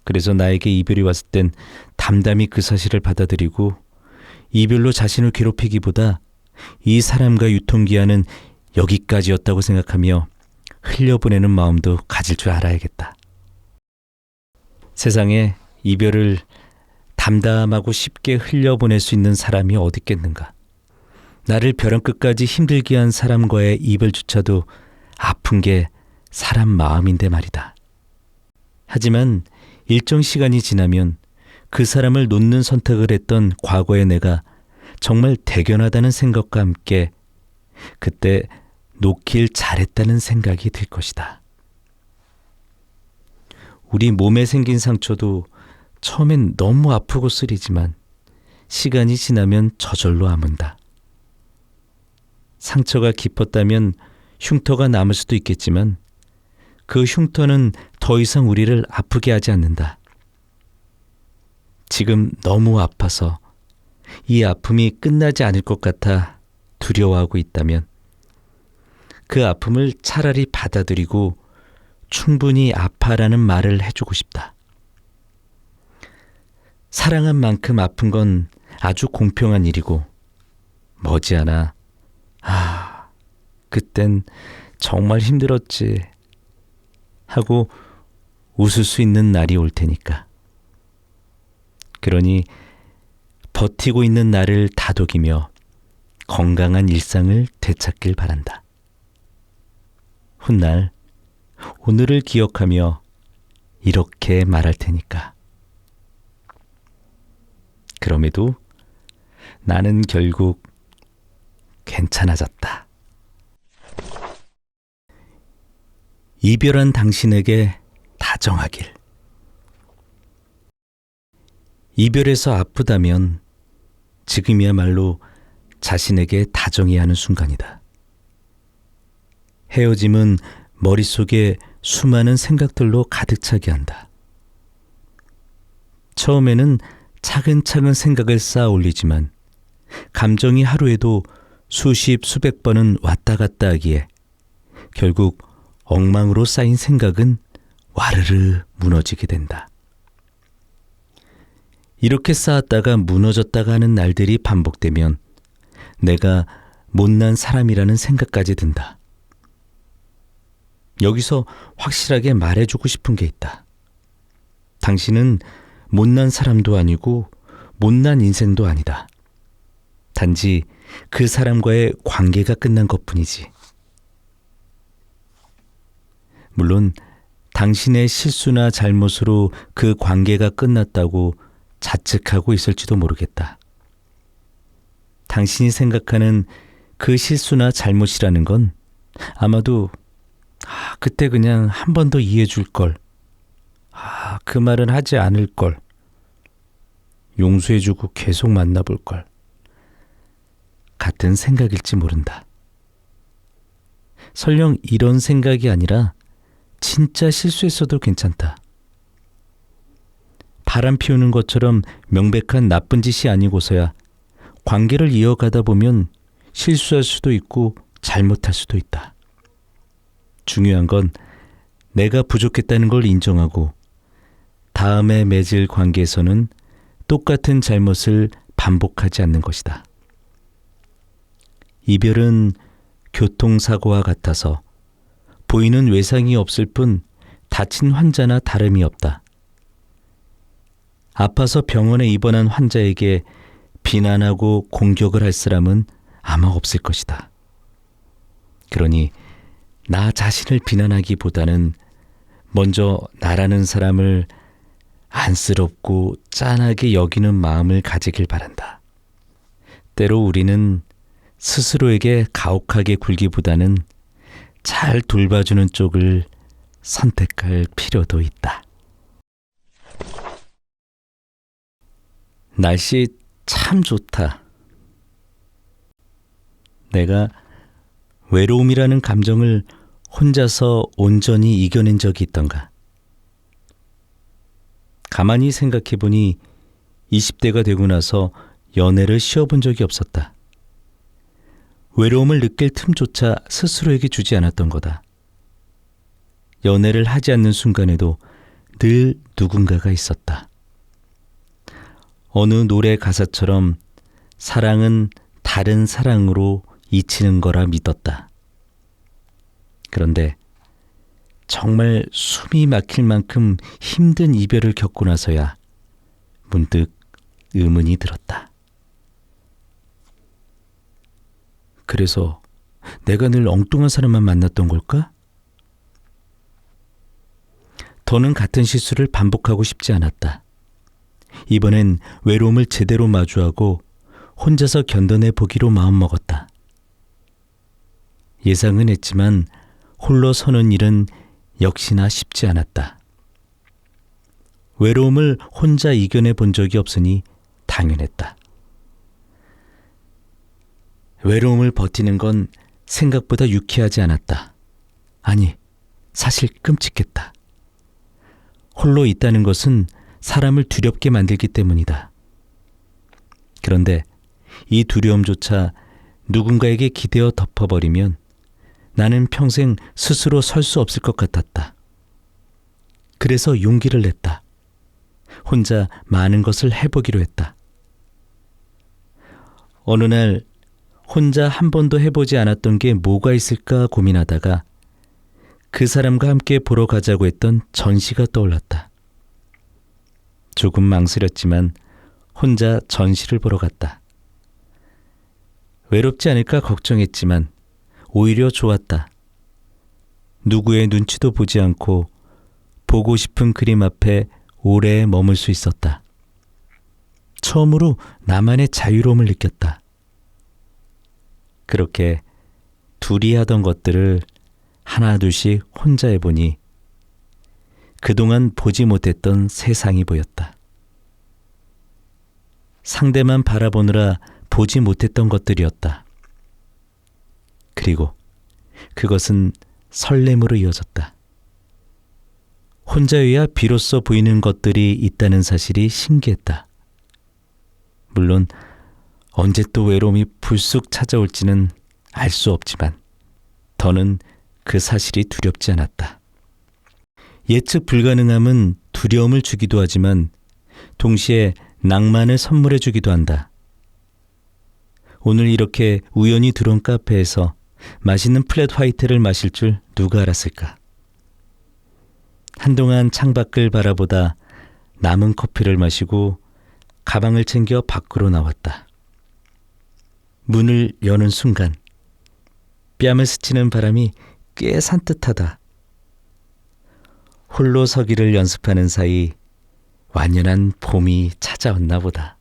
그래서 나에게 이별이 왔을 땐 담담히 그 사실을 받아들이고 이별로 자신을 괴롭히기보다 이 사람과 유통기한은 여기까지였다고 생각하며 흘려보내는 마음도 가질 줄 알아야겠다. 세상에 이별을 담담하고 쉽게 흘려보낼 수 있는 사람이 어디 있겠는가. 나를 벼랑 끝까지 힘들게 한 사람과의 이별조차도 아픈 게 사람 마음인데 말이다. 하지만 일정 시간이 지나면 그 사람을 놓는 선택을 했던 과거의 내가 정말 대견하다는 생각과 함께 그때 놓길 잘했다는 생각이 들 것이다. 우리 몸에 생긴 상처도 처음엔 너무 아프고 쓰리지만 시간이 지나면 저절로 아문다. 상처가 깊었다면 흉터가 남을 수도 있겠지만 그 흉터는 더 이상 우리를 아프게 하지 않는다. 지금 너무 아파서 이 아픔이 끝나지 않을 것 같아 두려워하고 있다면 그 아픔을 차라리 받아들이고 충분히 아파라는 말을 해주고 싶다. 사랑한 만큼 아픈 건 아주 공평한 일이고 머지않아 그땐 정말 힘들었지 하고 웃을 수 있는 날이 올 테니까. 그러니 버티고 있는 나를 다독이며 건강한 일상을 되찾길 바란다. 훗날 오늘을 기억하며 이렇게 말할 테니까. 그럼에도 나는 결국 괜찮아졌다. 이별한 당신에게 다정하길. 이별해서 아프다면 지금이야말로 자신에게 다정해야 하는 순간이다. 헤어짐은 머릿속에 수많은 생각들로 가득 차게 한다. 처음에는 차근차근 생각을 쌓아 올리지만 감정이 하루에도 수십 수백 번은 왔다 갔다 하기에 결국 엉망으로 쌓인 생각은 와르르 무너지게 된다. 이렇게 쌓았다가 무너졌다가 하는 날들이 반복되면 내가 못난 사람이라는 생각까지 든다. 여기서 확실하게 말해주고 싶은 게 있다. 당신은 못난 사람도 아니고 못난 인생도 아니다. 단지 그 사람과의 관계가 끝난 것뿐이지. 물론 당신의 실수나 잘못으로 그 관계가 끝났다고 자책하고 있을지도 모르겠다. 당신이 생각하는 그 실수나 잘못이라는 건 아마도 그때 그냥 한 번 더 이해해 줄 걸. 그 말은 하지 않을 걸. 용서해 주고 계속 만나볼 걸. 같은 생각일지 모른다. 설령 이런 생각이 아니라 진짜 실수했어도 괜찮다. 바람 피우는 것처럼 명백한 나쁜 짓이 아니고서야 관계를 이어가다 보면 실수할 수도 있고 잘못할 수도 있다. 중요한 건 내가 부족했다는 걸 인정하고 다음에 맺을 관계에서는 똑같은 잘못을 반복하지 않는 것이다. 이별은 교통사고와 같아서 보이는 외상이 없을 뿐 다친 환자나 다름이 없다. 아파서 병원에 입원한 환자에게 비난하고 공격을 할 사람은 아마 없을 것이다. 그러니 나 자신을 비난하기보다는 먼저 나라는 사람을 안쓰럽고 짠하게 여기는 마음을 가지길 바란다. 때로 우리는 스스로에게 가혹하게 굴기보다는 잘 돌봐주는 쪽을 선택할 필요도 있다. 날씨 참 좋다. 내가 외로움이라는 감정을 혼자서 온전히 이겨낸 적이 있던가? 가만히 생각해보니 20대가 되고 나서 연애를 쉬어본 적이 없었다. 외로움을 느낄 틈조차 스스로에게 주지 않았던 거다. 연애를 하지 않는 순간에도 늘 누군가가 있었다. 어느 노래 가사처럼 사랑은 다른 사랑으로 잊히는 거라 믿었다. 그런데 정말 숨이 막힐 만큼 힘든 이별을 겪고 나서야 문득 의문이 들었다. 그래서 내가 늘 엉뚱한 사람만 만났던 걸까? 더는 같은 실수를 반복하고 싶지 않았다. 이번엔 외로움을 제대로 마주하고 혼자서 견뎌내 보기로 마음먹었다. 예상은 했지만 홀로 서는 일은 역시나 쉽지 않았다. 외로움을 혼자 이겨내 본 적이 없으니 당연했다. 외로움을 버티는 건 생각보다 유쾌하지 않았다. 아니, 사실 끔찍했다. 홀로 있다는 것은 사람을 두렵게 만들기 때문이다. 그런데 이 두려움조차 누군가에게 기대어 덮어버리면 나는 평생 스스로 설 수 없을 것 같았다. 그래서 용기를 냈다. 혼자 많은 것을 해보기로 했다. 어느 날 혼자 한 번도 해보지 않았던 게 뭐가 있을까 고민하다가 그 사람과 함께 보러 가자고 했던 전시가 떠올랐다. 조금 망설였지만 혼자 전시를 보러 갔다. 외롭지 않을까 걱정했지만 오히려 좋았다. 누구의 눈치도 보지 않고 보고 싶은 그림 앞에 오래 머물 수 있었다. 처음으로 나만의 자유로움을 느꼈다. 그렇게 둘이 하던 것들을 하나둘씩 혼자 해보니 그동안 보지 못했던 세상이 보였다. 상대만 바라보느라 보지 못했던 것들이었다. 그리고 그것은 설렘으로 이어졌다. 혼자여야 비로소 보이는 것들이 있다는 사실이 신기했다. 물론 언제 또 외로움이 불쑥 찾아올지는 알 수 없지만 더는 그 사실이 두렵지 않았다. 예측 불가능함은 두려움을 주기도 하지만 동시에 낭만을 선물해 주기도 한다. 오늘 이렇게 우연히 들어온 카페에서 맛있는 플랫 화이트를 마실 줄 누가 알았을까? 한동안 창밖을 바라보다 남은 커피를 마시고 가방을 챙겨 밖으로 나왔다. 문을 여는 순간 뺨을 스치는 바람이 꽤 산뜻하다. 홀로 서기를 연습하는 사이 완연한 봄이 찾아왔나 보다.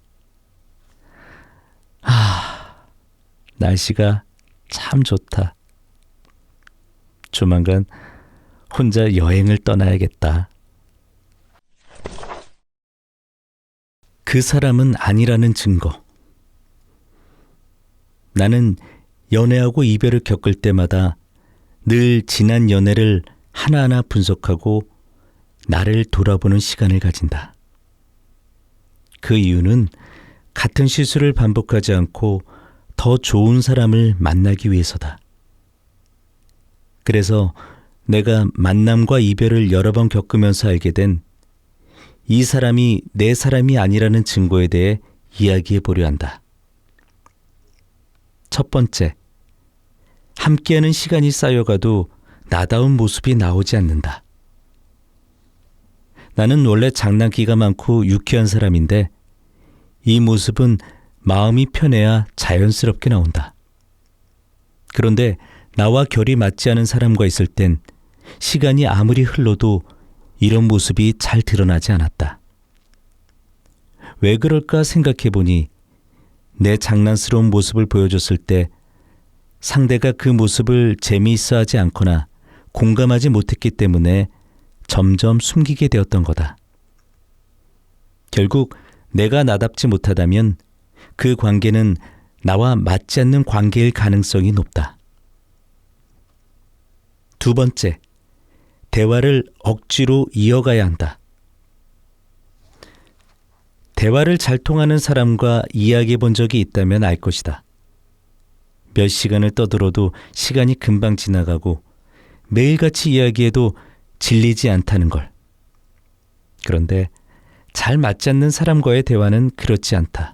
날씨가 참 좋다. 조만간 혼자 여행을 떠나야겠다. 그 사람은 아니라는 증거. 나는 연애하고 이별을 겪을 때마다 늘 지난 연애를 하나하나 분석하고 나를 돌아보는 시간을 가진다. 그 이유는 같은 실수를 반복하지 않고 더 좋은 사람을 만나기 위해서다. 그래서 내가 만남과 이별을 여러 번 겪으면서 알게 된 이 사람이 내 사람이 아니라는 증거에 대해 이야기해 보려 한다. 첫 번째, 함께하는 시간이 쌓여가도 나다운 모습이 나오지 않는다. 나는 원래 장난기가 많고 유쾌한 사람인데 이 모습은 마음이 편해야 자연스럽게 나온다. 그런데 나와 결이 맞지 않은 사람과 있을 땐 시간이 아무리 흘러도 이런 모습이 잘 드러나지 않았다. 왜 그럴까 생각해보니 내 장난스러운 모습을 보여줬을 때 상대가 그 모습을 재미있어 하지 않거나 공감하지 못했기 때문에 점점 숨기게 되었던 거다. 결국 내가 나답지 못하다면 그 관계는 나와 맞지 않는 관계일 가능성이 높다. 두 번째, 대화를 억지로 이어가야 한다. 대화를 잘 통하는 사람과 이야기해 본 적이 있다면 알 것이다. 몇 시간을 떠들어도 시간이 금방 지나가고 매일같이 이야기해도 질리지 않다는 걸. 그런데 잘 맞지 않는 사람과의 대화는 그렇지 않다.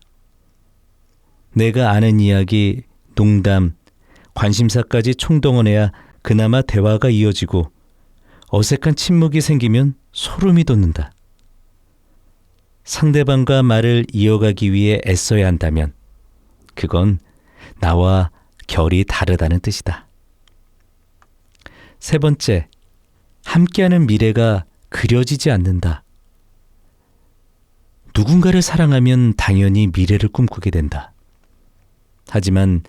내가 아는 이야기, 농담, 관심사까지 총동원해야 그나마 대화가 이어지고 어색한 침묵이 생기면 소름이 돋는다. 상대방과 말을 이어가기 위해 애써야 한다면 그건 나와 결이 다르다는 뜻이다. 세 번째, 함께하는 미래가 그려지지 않는다. 누군가를 사랑하면 당연히 미래를 꿈꾸게 된다. 하지만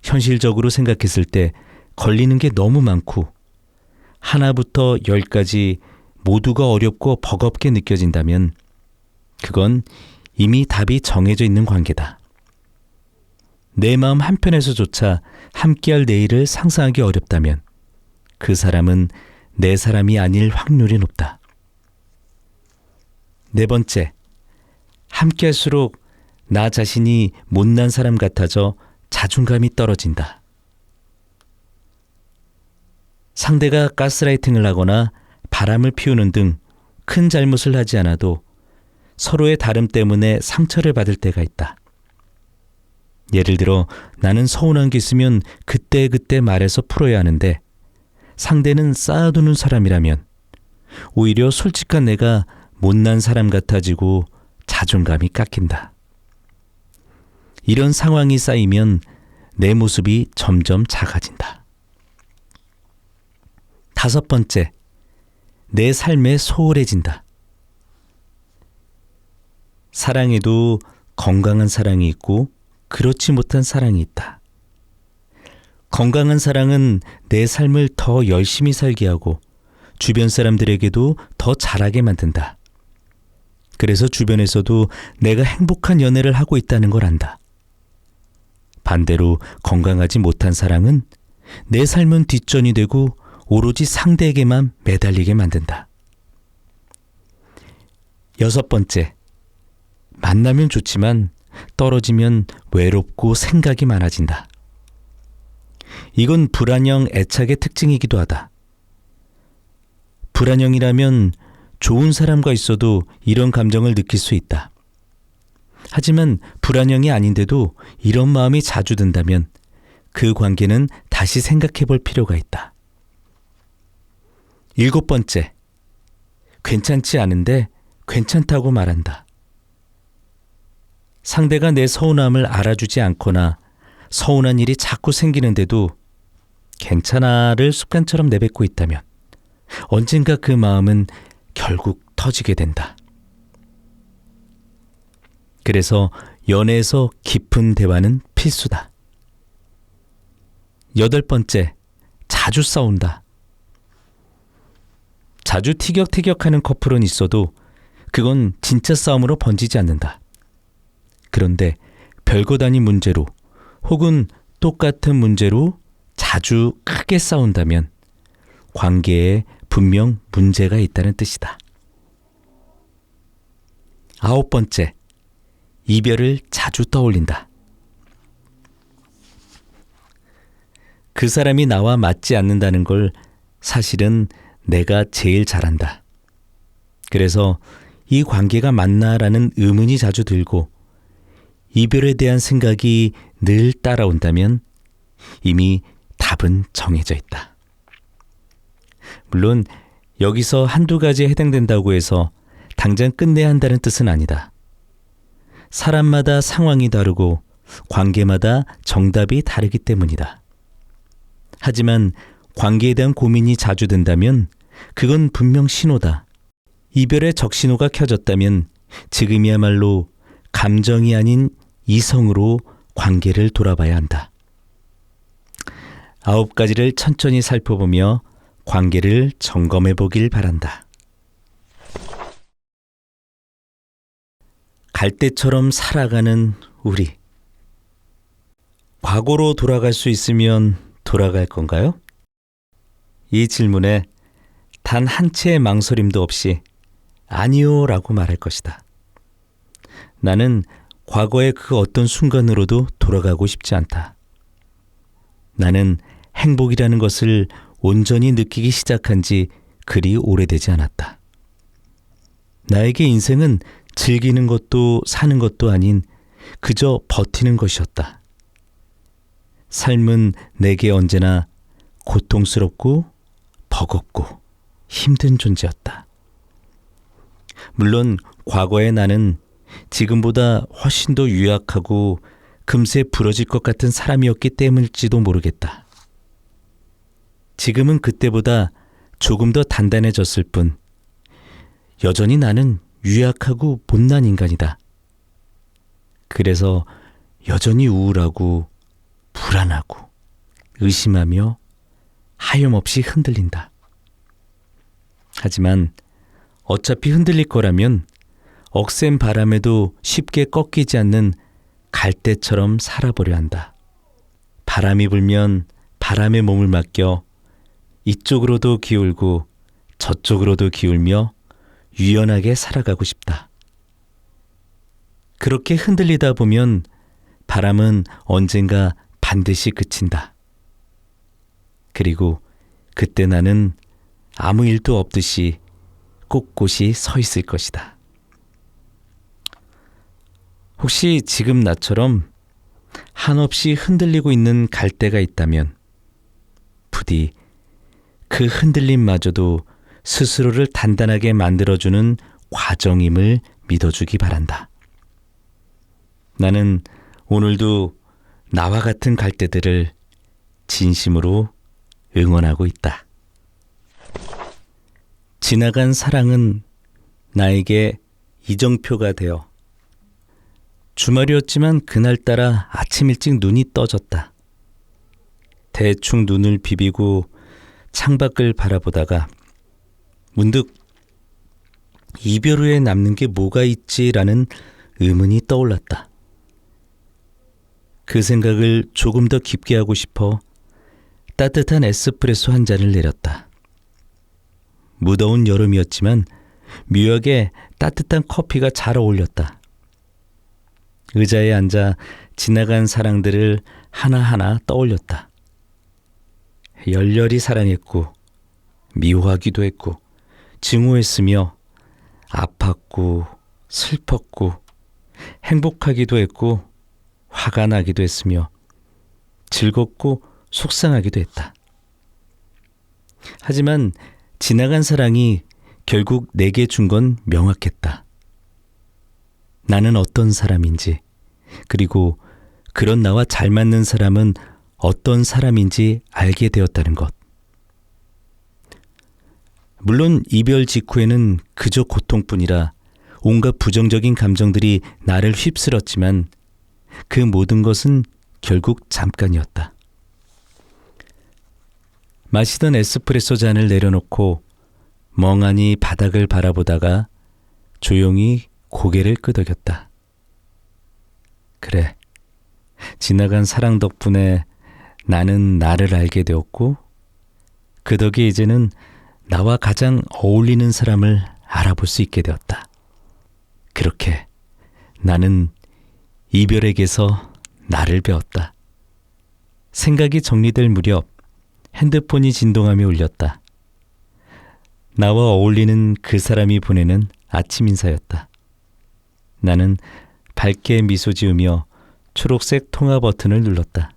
현실적으로 생각했을 때 걸리는 게 너무 많고 하나부터 10까지 모두가 어렵고 버겁게 느껴진다면 그건 이미 답이 정해져 있는 관계다. 내 마음 한편에서조차 함께할 내일을 상상하기 어렵다면 그 사람은 내 사람이 아닐 확률이 높다. 네 번째, 함께할수록 나 자신이 못난 사람 같아져 자존감이 떨어진다. 상대가 가스라이팅을 하거나 바람을 피우는 등 큰 잘못을 하지 않아도 서로의 다름 때문에 상처를 받을 때가 있다. 예를 들어 나는 서운한 게 있으면 그때그때 말해서 풀어야 하는데 상대는 쌓아두는 사람이라면 오히려 솔직한 내가 못난 사람 같아지고 자존감이 깎인다. 이런 상황이 쌓이면 내 모습이 점점 작아진다. 다섯 번째, 내 삶에 소홀해진다. 사랑에도 건강한 사랑이 있고 그렇지 못한 사랑이 있다. 건강한 사랑은 내 삶을 더 열심히 살게 하고 주변 사람들에게도 더 잘하게 만든다. 그래서 주변에서도 내가 행복한 연애를 하고 있다는 걸 안다. 반대로 건강하지 못한 사랑은 내 삶은 뒷전이 되고 오로지 상대에게만 매달리게 만든다. 여섯 번째, 만나면 좋지만 떨어지면 외롭고 생각이 많아진다. 이건 불안형 애착의 특징이기도 하다. 불안형이라면 좋은 사람과 있어도 이런 감정을 느낄 수 있다. 하지만 불안형이 아닌데도 이런 마음이 자주 든다면 그 관계는 다시 생각해 볼 필요가 있다. 7번째, 괜찮지 않은데 괜찮다고 말한다. 상대가 내 서운함을 알아주지 않거나 서운한 일이 자꾸 생기는데도 괜찮아를 습관처럼 내뱉고 있다면 언젠가 그 마음은 결국 터지게 된다. 그래서 연애에서 깊은 대화는 필수다. 8번째, 자주 싸운다. 자주 티격태격하는 커플은 있어도 그건 진짜 싸움으로 번지지 않는다. 그런데 별것 아닌 문제로 혹은 똑같은 문제로 자주 크게 싸운다면 관계에 분명 문제가 있다는 뜻이다. 9번째, 이별을 자주 떠올린다. 그 사람이 나와 맞지 않는다는 걸 사실은 내가 제일 잘 안다. 그래서 이 관계가 맞나라는 의문이 자주 들고 이별에 대한 생각이 늘 따라온다면 이미 답은 정해져 있다. 물론 여기서 한두 가지에 해당된다고 해서 당장 끝내야 한다는 뜻은 아니다. 사람마다 상황이 다르고 관계마다 정답이 다르기 때문이다. 하지만 관계에 대한 고민이 자주 든다면 그건 분명 신호다. 이별의 적신호가 켜졌다면 지금이야말로 감정이 아닌 이성으로 관계를 돌아봐야 한다. 9가지를 천천히 살펴보며 관계를 점검해 보길 바란다. 갈대처럼 살아가는 우리. 과거로 돌아갈 수 있으면 돌아갈 건가요? 이 질문에 단 한 채의 망설임도 없이 아니요 라고 말할 것이다. 나는 과거의 그 어떤 순간으로도 돌아가고 싶지 않다. 나는 행복이라는 것을 온전히 느끼기 시작한 지 그리 오래되지 않았다. 나에게 인생은 즐기는 것도 사는 것도 아닌 그저 버티는 것이었다. 삶은 내게 언제나 고통스럽고 버겁고 힘든 존재였다. 물론 과거의 나는 지금보다 훨씬 더 유약하고 금세 부러질 것 같은 사람이었기 때문일지도 모르겠다. 지금은 그때보다 조금 더 단단해졌을 뿐 여전히 나는 유약하고 못난 인간이다. 그래서 여전히 우울하고 불안하고 의심하며 하염없이 흔들린다. 하지만 어차피 흔들릴 거라면 억센 바람에도 쉽게 꺾이지 않는 갈대처럼 살아보려 한다. 바람이 불면 바람에 몸을 맡겨 이쪽으로도 기울고 저쪽으로도 기울며 유연하게 살아가고 싶다. 그렇게 흔들리다 보면 바람은 언젠가 반드시 그친다. 그리고 그때 나는 아무 일도 없듯이 꼿꼿이 서 있을 것이다. 혹시 지금 나처럼 한없이 흔들리고 있는 갈대가 있다면 부디 그 흔들림마저도 스스로를 단단하게 만들어주는 과정임을 믿어주기 바란다. 나는 오늘도 나와 같은 갈대들을 진심으로 응원하고 있다. 지나간 사랑은 나에게 이정표가 되어 주말이었지만 그날따라 아침 일찍 눈이 떠졌다. 대충 눈을 비비고 창밖을 바라보다가 문득 이별 후에 남는 게 뭐가 있지라는 의문이 떠올랐다. 그 생각을 조금 더 깊게 하고 싶어 따뜻한 에스프레소 한 잔을 내렸다. 무더운 여름이었지만 묘하게 따뜻한 커피가 잘 어울렸다. 의자에 앉아 지나간 사랑들을 하나하나 떠올렸다. 열렬히 사랑했고 미워하기도 했고 증오했으며 아팠고 슬펐고 행복하기도 했고 화가 나기도 했으며 즐겁고 속상하기도 했다. 하지만 지나간 사랑이 결국 내게 준 건 명확했다. 나는 어떤 사람인지, 그리고 그런 나와 잘 맞는 사람은 어떤 사람인지 알게 되었다는 것. 물론 이별 직후에는 그저 고통뿐이라 온갖 부정적인 감정들이 나를 휩쓸었지만 그 모든 것은 결국 잠깐이었다. 마시던 에스프레소 잔을 내려놓고 멍하니 바닥을 바라보다가 조용히 고개를 끄덕였다. 그래, 지나간 사랑 덕분에 나는 나를 알게 되었고 그 덕에 이제는 나와 가장 어울리는 사람을 알아볼 수 있게 되었다. 그렇게 나는 이별에게서 나를 배웠다. 생각이 정리될 무렵 핸드폰이 진동하며 울렸다. 나와 어울리는 그 사람이 보내는 아침 인사였다. 나는 밝게 미소 지으며 초록색 통화 버튼을 눌렀다.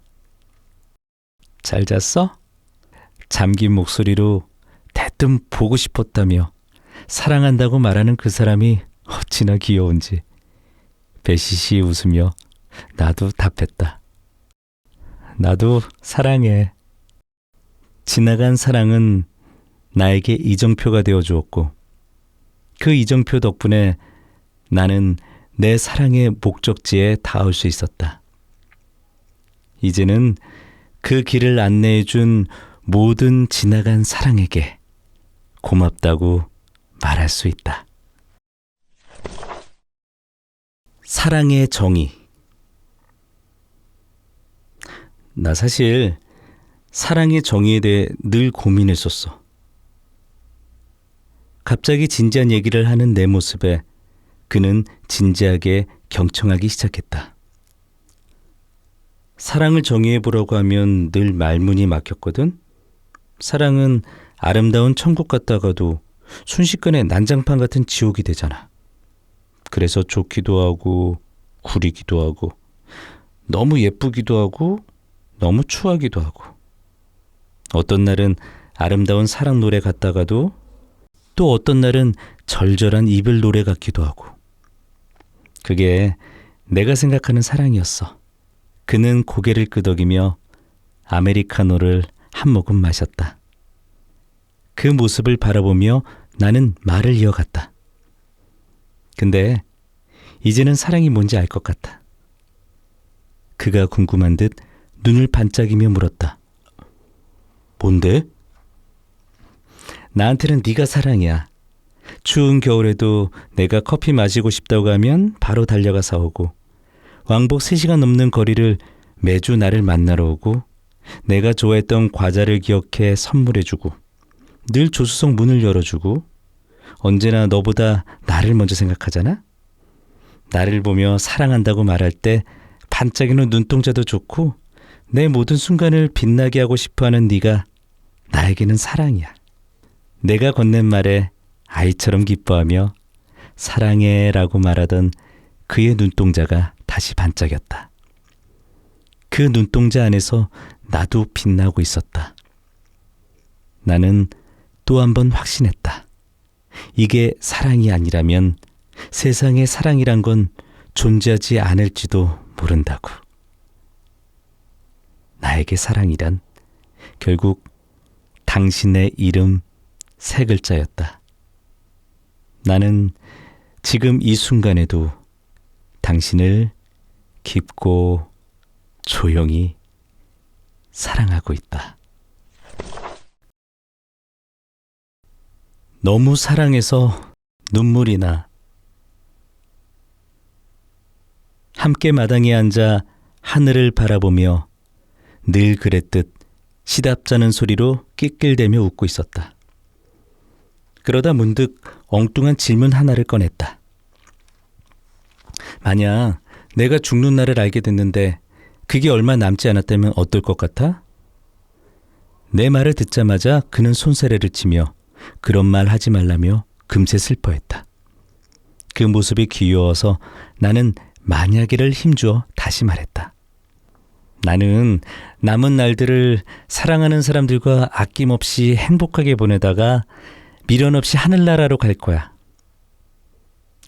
잘 잤어? 잠긴 목소리로 대뜸 보고 싶었다며 사랑한다고 말하는 그 사람이 어찌나 귀여운지 배시시 웃으며 나도 답했다. 나도 사랑해. 지나간 사랑은 나에게 이정표가 되어 주었고 그 이정표 덕분에 나는 내 사랑의 목적지에 닿을 수 있었다. 이제는 그 길을 안내해 준 모든 지나간 사랑에게 고맙다고 말할 수 있다. 사랑의 정의. 나 사실 사랑의 정의에 대해 늘 고민했었어. 갑자기 진지한 얘기를 하는 내 모습에 그는 진지하게 경청하기 시작했다. 사랑을 정의해보라고 하면 늘 말문이 막혔거든. 사랑은 아름다운 천국 같다가도 순식간에 난장판 같은 지옥이 되잖아. 그래서 좋기도 하고 구리기도 하고 너무 예쁘기도 하고 너무 추하기도 하고 어떤 날은 아름다운 사랑 노래 같다가도 또 어떤 날은 절절한 이별 노래 같기도 하고 그게 내가 생각하는 사랑이었어. 그는 고개를 끄덕이며 아메리카노를 한 모금 마셨다. 그 모습을 바라보며 나는 말을 이어갔다. 근데 이제는 사랑이 뭔지 알 것 같아. 그가 궁금한 듯 눈을 반짝이며 물었다. 뭔데? 나한테는 네가 사랑이야. 추운 겨울에도 내가 커피 마시고 싶다고 하면 바로 달려가 사오고 왕복 3시간 넘는 거리를 매주 나를 만나러 오고 내가 좋아했던 과자를 기억해 선물해주고 늘 조수석 문을 열어주고 언제나 너보다 나를 먼저 생각하잖아? 나를 보며 사랑한다고 말할 때 반짝이는 눈동자도 좋고 내 모든 순간을 빛나게 하고 싶어하는 네가 나에게는 사랑이야. 내가 건넨 말에 아이처럼 기뻐하며 사랑해 라고 말하던 그의 눈동자가 다시 반짝였다. 그 눈동자 안에서 나도 빛나고 있었다. 나는 또 한 번 확신했다. 이게 사랑이 아니라면 세상에 사랑이란 건 존재하지 않을지도 모른다고. 나에게 사랑이란 결국 당신의 이름 3글자였다. 나는 지금 이 순간에도 당신을 깊고 조용히 사랑하고 있다. 너무 사랑해서 눈물이 나. 함께 마당에 앉아 하늘을 바라보며 늘 그랬듯 시답잖은 소리로 낄낄대며 웃고 있었다. 그러다 문득 엉뚱한 질문 하나를 꺼냈다. 만약 내가 죽는 날을 알게 됐는데 그게 얼마 남지 않았다면 어떨 것 같아? 내 말을 듣자마자 그는 손사래를 치며 그런 말 하지 말라며 금세 슬퍼했다. 그 모습이 귀여워서 나는 만약에를 힘주어 다시 말했다. 나는 남은 날들을 사랑하는 사람들과 아낌없이 행복하게 보내다가 미련 없이 하늘나라로 갈 거야.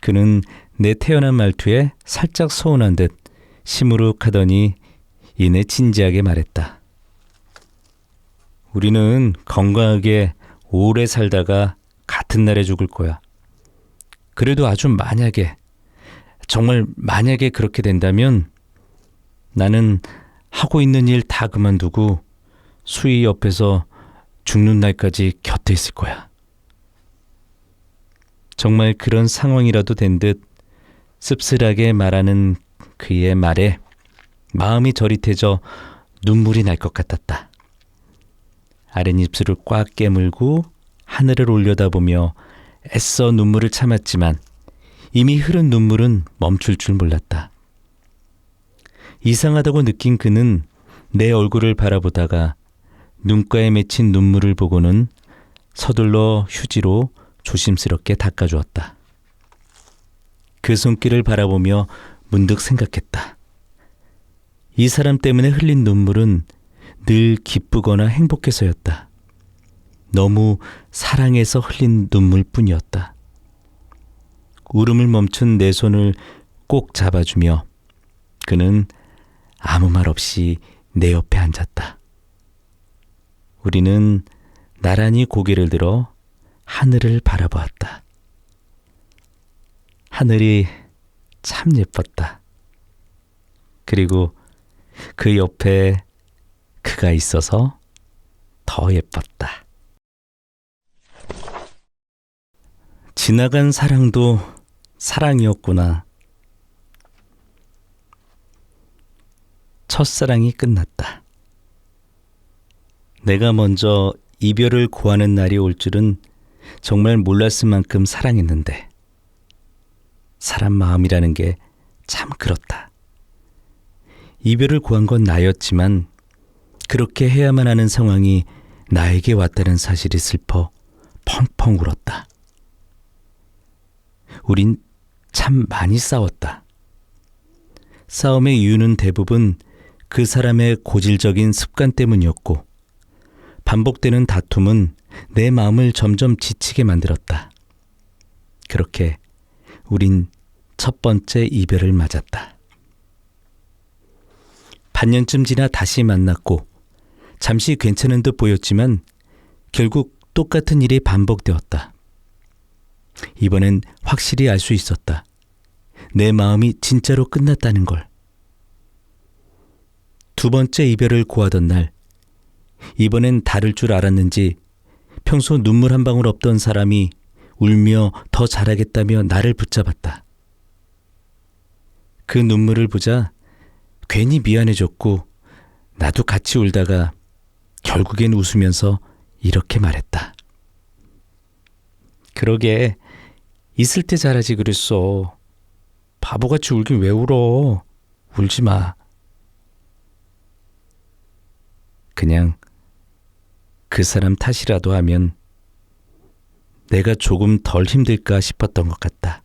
그는 내 태연한 말투에 살짝 서운한 듯 시무룩하더니 이내 진지하게 말했다. 우리는 건강하게 오래 살다가 같은 날에 죽을 거야. 그래도 아주 만약에, 정말 만약에 그렇게 된다면 나는 하고 있는 일 다 그만두고 수희 옆에서 죽는 날까지 곁에 있을 거야. 정말 그런 상황이라도 된 듯 씁쓸하게 말하는 그의 말에 마음이 저릿해져 눈물이 날 것 같았다. 아랫입술을 꽉 깨물고 하늘을 올려다보며 애써 눈물을 참았지만 이미 흐른 눈물은 멈출 줄 몰랐다. 이상하다고 느낀 그는 내 얼굴을 바라보다가 눈가에 맺힌 눈물을 보고는 서둘러 휴지로 조심스럽게 닦아주었다. 그 손길을 바라보며 문득 생각했다. 이 사람 때문에 흘린 눈물은 늘 기쁘거나 행복해서였다. 너무 사랑해서 흘린 눈물뿐이었다. 울음을 멈춘 내 손을 꼭 잡아주며 그는 아무 말 없이 내 옆에 앉았다. 우리는 나란히 고개를 들어 하늘을 바라보았다. 하늘이 참 예뻤다. 그리고 그 옆에 그가 있어서 더 예뻤다. 지나간 사랑도 사랑이었구나. 첫사랑이 끝났다. 내가 먼저 이별을 고하는 날이 올 줄은 정말 몰랐을 만큼 사랑했는데 사람 마음이라는 게 참 그렇다. 이별을 고한 건 나였지만 그렇게 해야만 하는 상황이 나에게 왔다는 사실이 슬퍼 펑펑 울었다. 우린 참 많이 싸웠다. 싸움의 이유는 대부분 그 사람의 고질적인 습관 때문이었고 반복되는 다툼은 내 마음을 점점 지치게 만들었다. 그렇게 우린 첫 번째 이별을 맞았다. 반년쯤 지나 다시 만났고 잠시 괜찮은 듯 보였지만 결국 똑같은 일이 반복되었다. 이번엔 확실히 알 수 있었다. 내 마음이 진짜로 끝났다는 걸. 두 번째 이별을 고하던 날, 이번엔 다를 줄 알았는지 평소 눈물 한 방울 없던 사람이 울며 더 잘하겠다며 나를 붙잡았다. 그 눈물을 보자 괜히 미안해졌고 나도 같이 울다가 결국엔 웃으면서 이렇게 말했다. 그러게 있을 때 잘하지 그랬어. 바보같이 울긴 왜 울어. 울지 마. 그냥 그 사람 탓이라도 하면 내가 조금 덜 힘들까 싶었던 것 같다.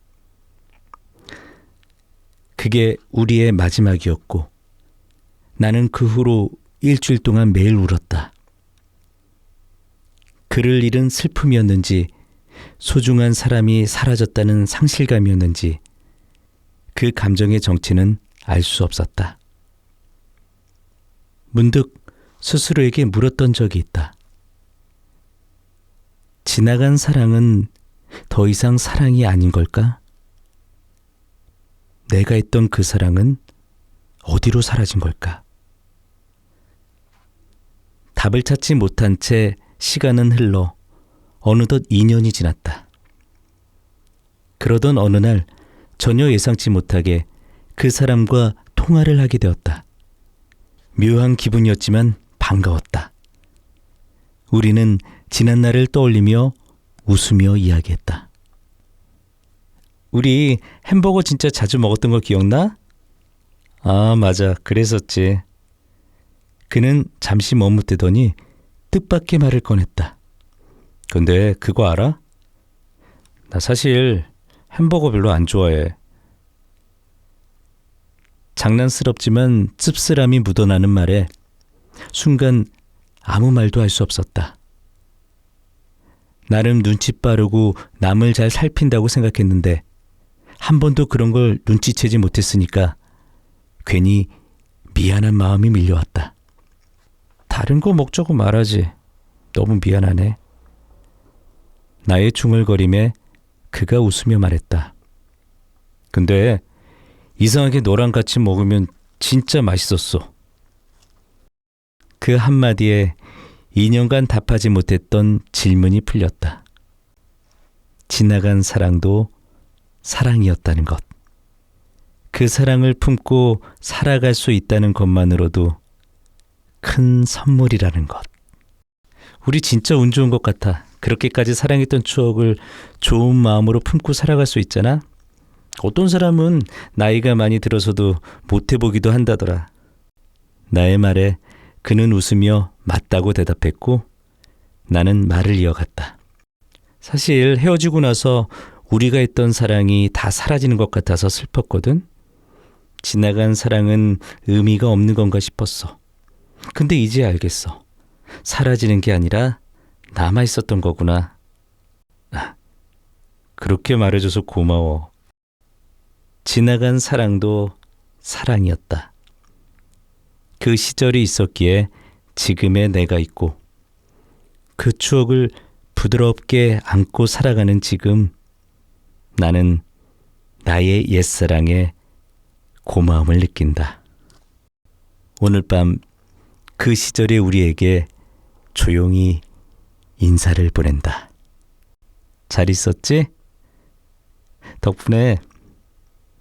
그게 우리의 마지막이었고 나는 그 후로 일주일 동안 매일 울었다. 그를 잃은 슬픔이었는지 소중한 사람이 사라졌다는 상실감이었는지 그 감정의 정체는 알 수 없었다. 문득 스스로에게 물었던 적이 있다. 지나간 사랑은 더 이상 사랑이 아닌 걸까? 내가 있던 그 사랑은 어디로 사라진 걸까? 답을 찾지 못한 채 시간은 흘러 어느덧 2년이 지났다. 그러던 어느 날 전혀 예상치 못하게 그 사람과 통화를 하게 되었다. 묘한 기분이었지만 반가웠다. 우리는 지난 날을 떠올리며 웃으며 이야기했다. 우리 햄버거 진짜 자주 먹었던 거 기억나? 아, 맞아. 그랬었지. 그는 잠시 머뭇대더니 뜻밖의 말을 꺼냈다. 근데 그거 알아? 나 사실 햄버거 별로 안 좋아해. 장난스럽지만 씁쓸함이 묻어나는 말에 순간 아무 말도 할 수 없었다. 나름 눈치 빠르고 남을 잘 살핀다고 생각했는데 한 번도 그런 걸 눈치채지 못했으니까 괜히 미안한 마음이 밀려왔다. 다른 거 먹자고 말하지. 너무 미안하네. 나의 중얼거림에 그가 웃으며 말했다. 근데 이상하게 너랑 같이 먹으면 진짜 맛있었어. 그 한마디에 2년간 답하지 못했던 질문이 풀렸다. 지나간 사랑도 사랑이었다는 것. 그 사랑을 품고 살아갈 수 있다는 것만으로도 큰 선물이라는 것. 우리 진짜 운 좋은 것 같아. 그렇게까지 사랑했던 추억을 좋은 마음으로 품고 살아갈 수 있잖아. 어떤 사람은 나이가 많이 들어서도 못 해보기도 한다더라. 나의 말에 그는 웃으며 맞다고 대답했고 나는 말을 이어갔다. 사실 헤어지고 나서 우리가 했던 사랑이 다 사라지는 것 같아서 슬펐거든. 지나간 사랑은 의미가 없는 건가 싶었어. 근데 이제 알겠어. 사라지는 게 아니라 남아있었던 거구나. 그렇게 말해줘서 고마워. 지나간 사랑도 사랑이었다. 그 시절이 있었기에 지금의 내가 있고 그 추억을 부드럽게 안고 살아가는 지금 나는 나의 옛사랑에 고마움을 느낀다. 오늘 밤 그 시절의 우리에게 조용히 인사를 보낸다. 잘 있었지? 덕분에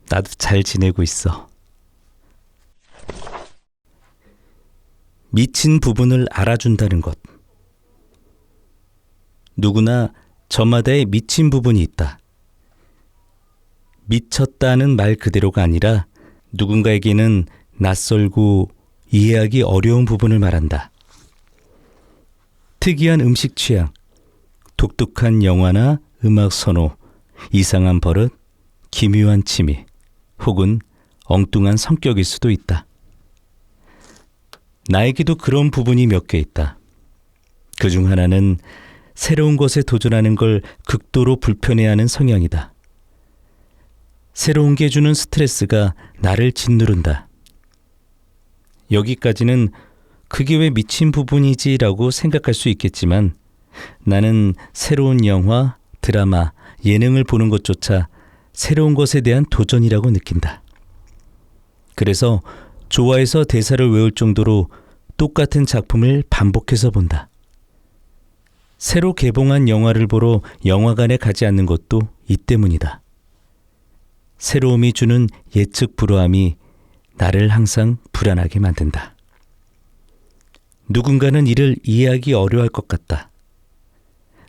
나도 잘 지내고 있어. 미친 부분을 알아준다는 것. 누구나 저마다의 미친 부분이 있다. 미쳤다는 말 그대로가 아니라 누군가에게는 낯설고 이해하기 어려운 부분을 말한다. 특이한 음식 취향, 독특한 영화나 음악 선호, 이상한 버릇, 기묘한 취미, 혹은 엉뚱한 성격일 수도 있다. 나에게도 그런 부분이 몇 개 있다. 그중 하나는 새로운 것에 도전하는 걸 극도로 불편해하는 성향이다. 새로운 게 주는 스트레스가 나를 짓누른다. 여기까지는 그게 왜 미친 부분이지라고 생각할 수 있겠지만 나는 새로운 영화, 드라마, 예능을 보는 것조차 새로운 것에 대한 도전이라고 느낀다. 그래서 좋아해서 대사를 외울 정도로 똑같은 작품을 반복해서 본다. 새로 개봉한 영화를 보러 영화관에 가지 않는 것도 이 때문이다. 새로움이 주는 예측 불허함이 나를 항상 불안하게 만든다. 누군가는 이를 이해하기 어려워할 것 같다.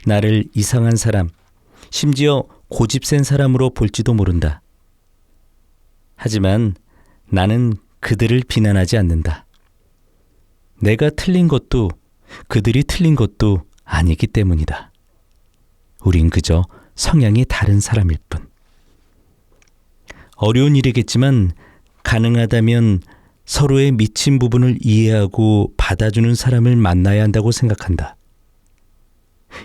나를 이상한 사람, 심지어 고집센 사람으로 볼지도 모른다. 하지만 나는 그들을 비난하지 않는다. 내가 틀린 것도 그들이 틀린 것도 아니기 때문이다. 우린 그저 성향이 다른 사람일 뿐. 어려운 일이겠지만 가능하다면 서로의 미친 부분을 이해하고 받아주는 사람을 만나야 한다고 생각한다.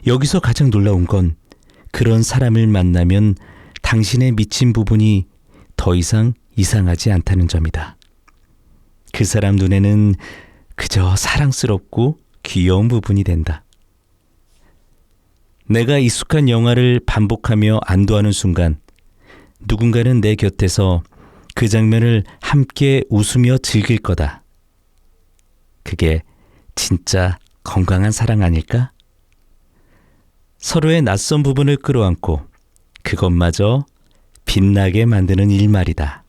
여기서 가장 놀라운 건 그런 사람을 만나면 당신의 미친 부분이 더 이상 이상하지 않다는 점이다. 그 사람 눈에는 그저 사랑스럽고 귀여운 부분이 된다. 내가 익숙한 영화를 반복하며 안도하는 순간 누군가는 내 곁에서 그 장면을 함께 웃으며 즐길 거다. 그게 진짜 건강한 사랑 아닐까? 서로의 낯선 부분을 끌어안고 그것마저 빛나게 만드는 일 말이다.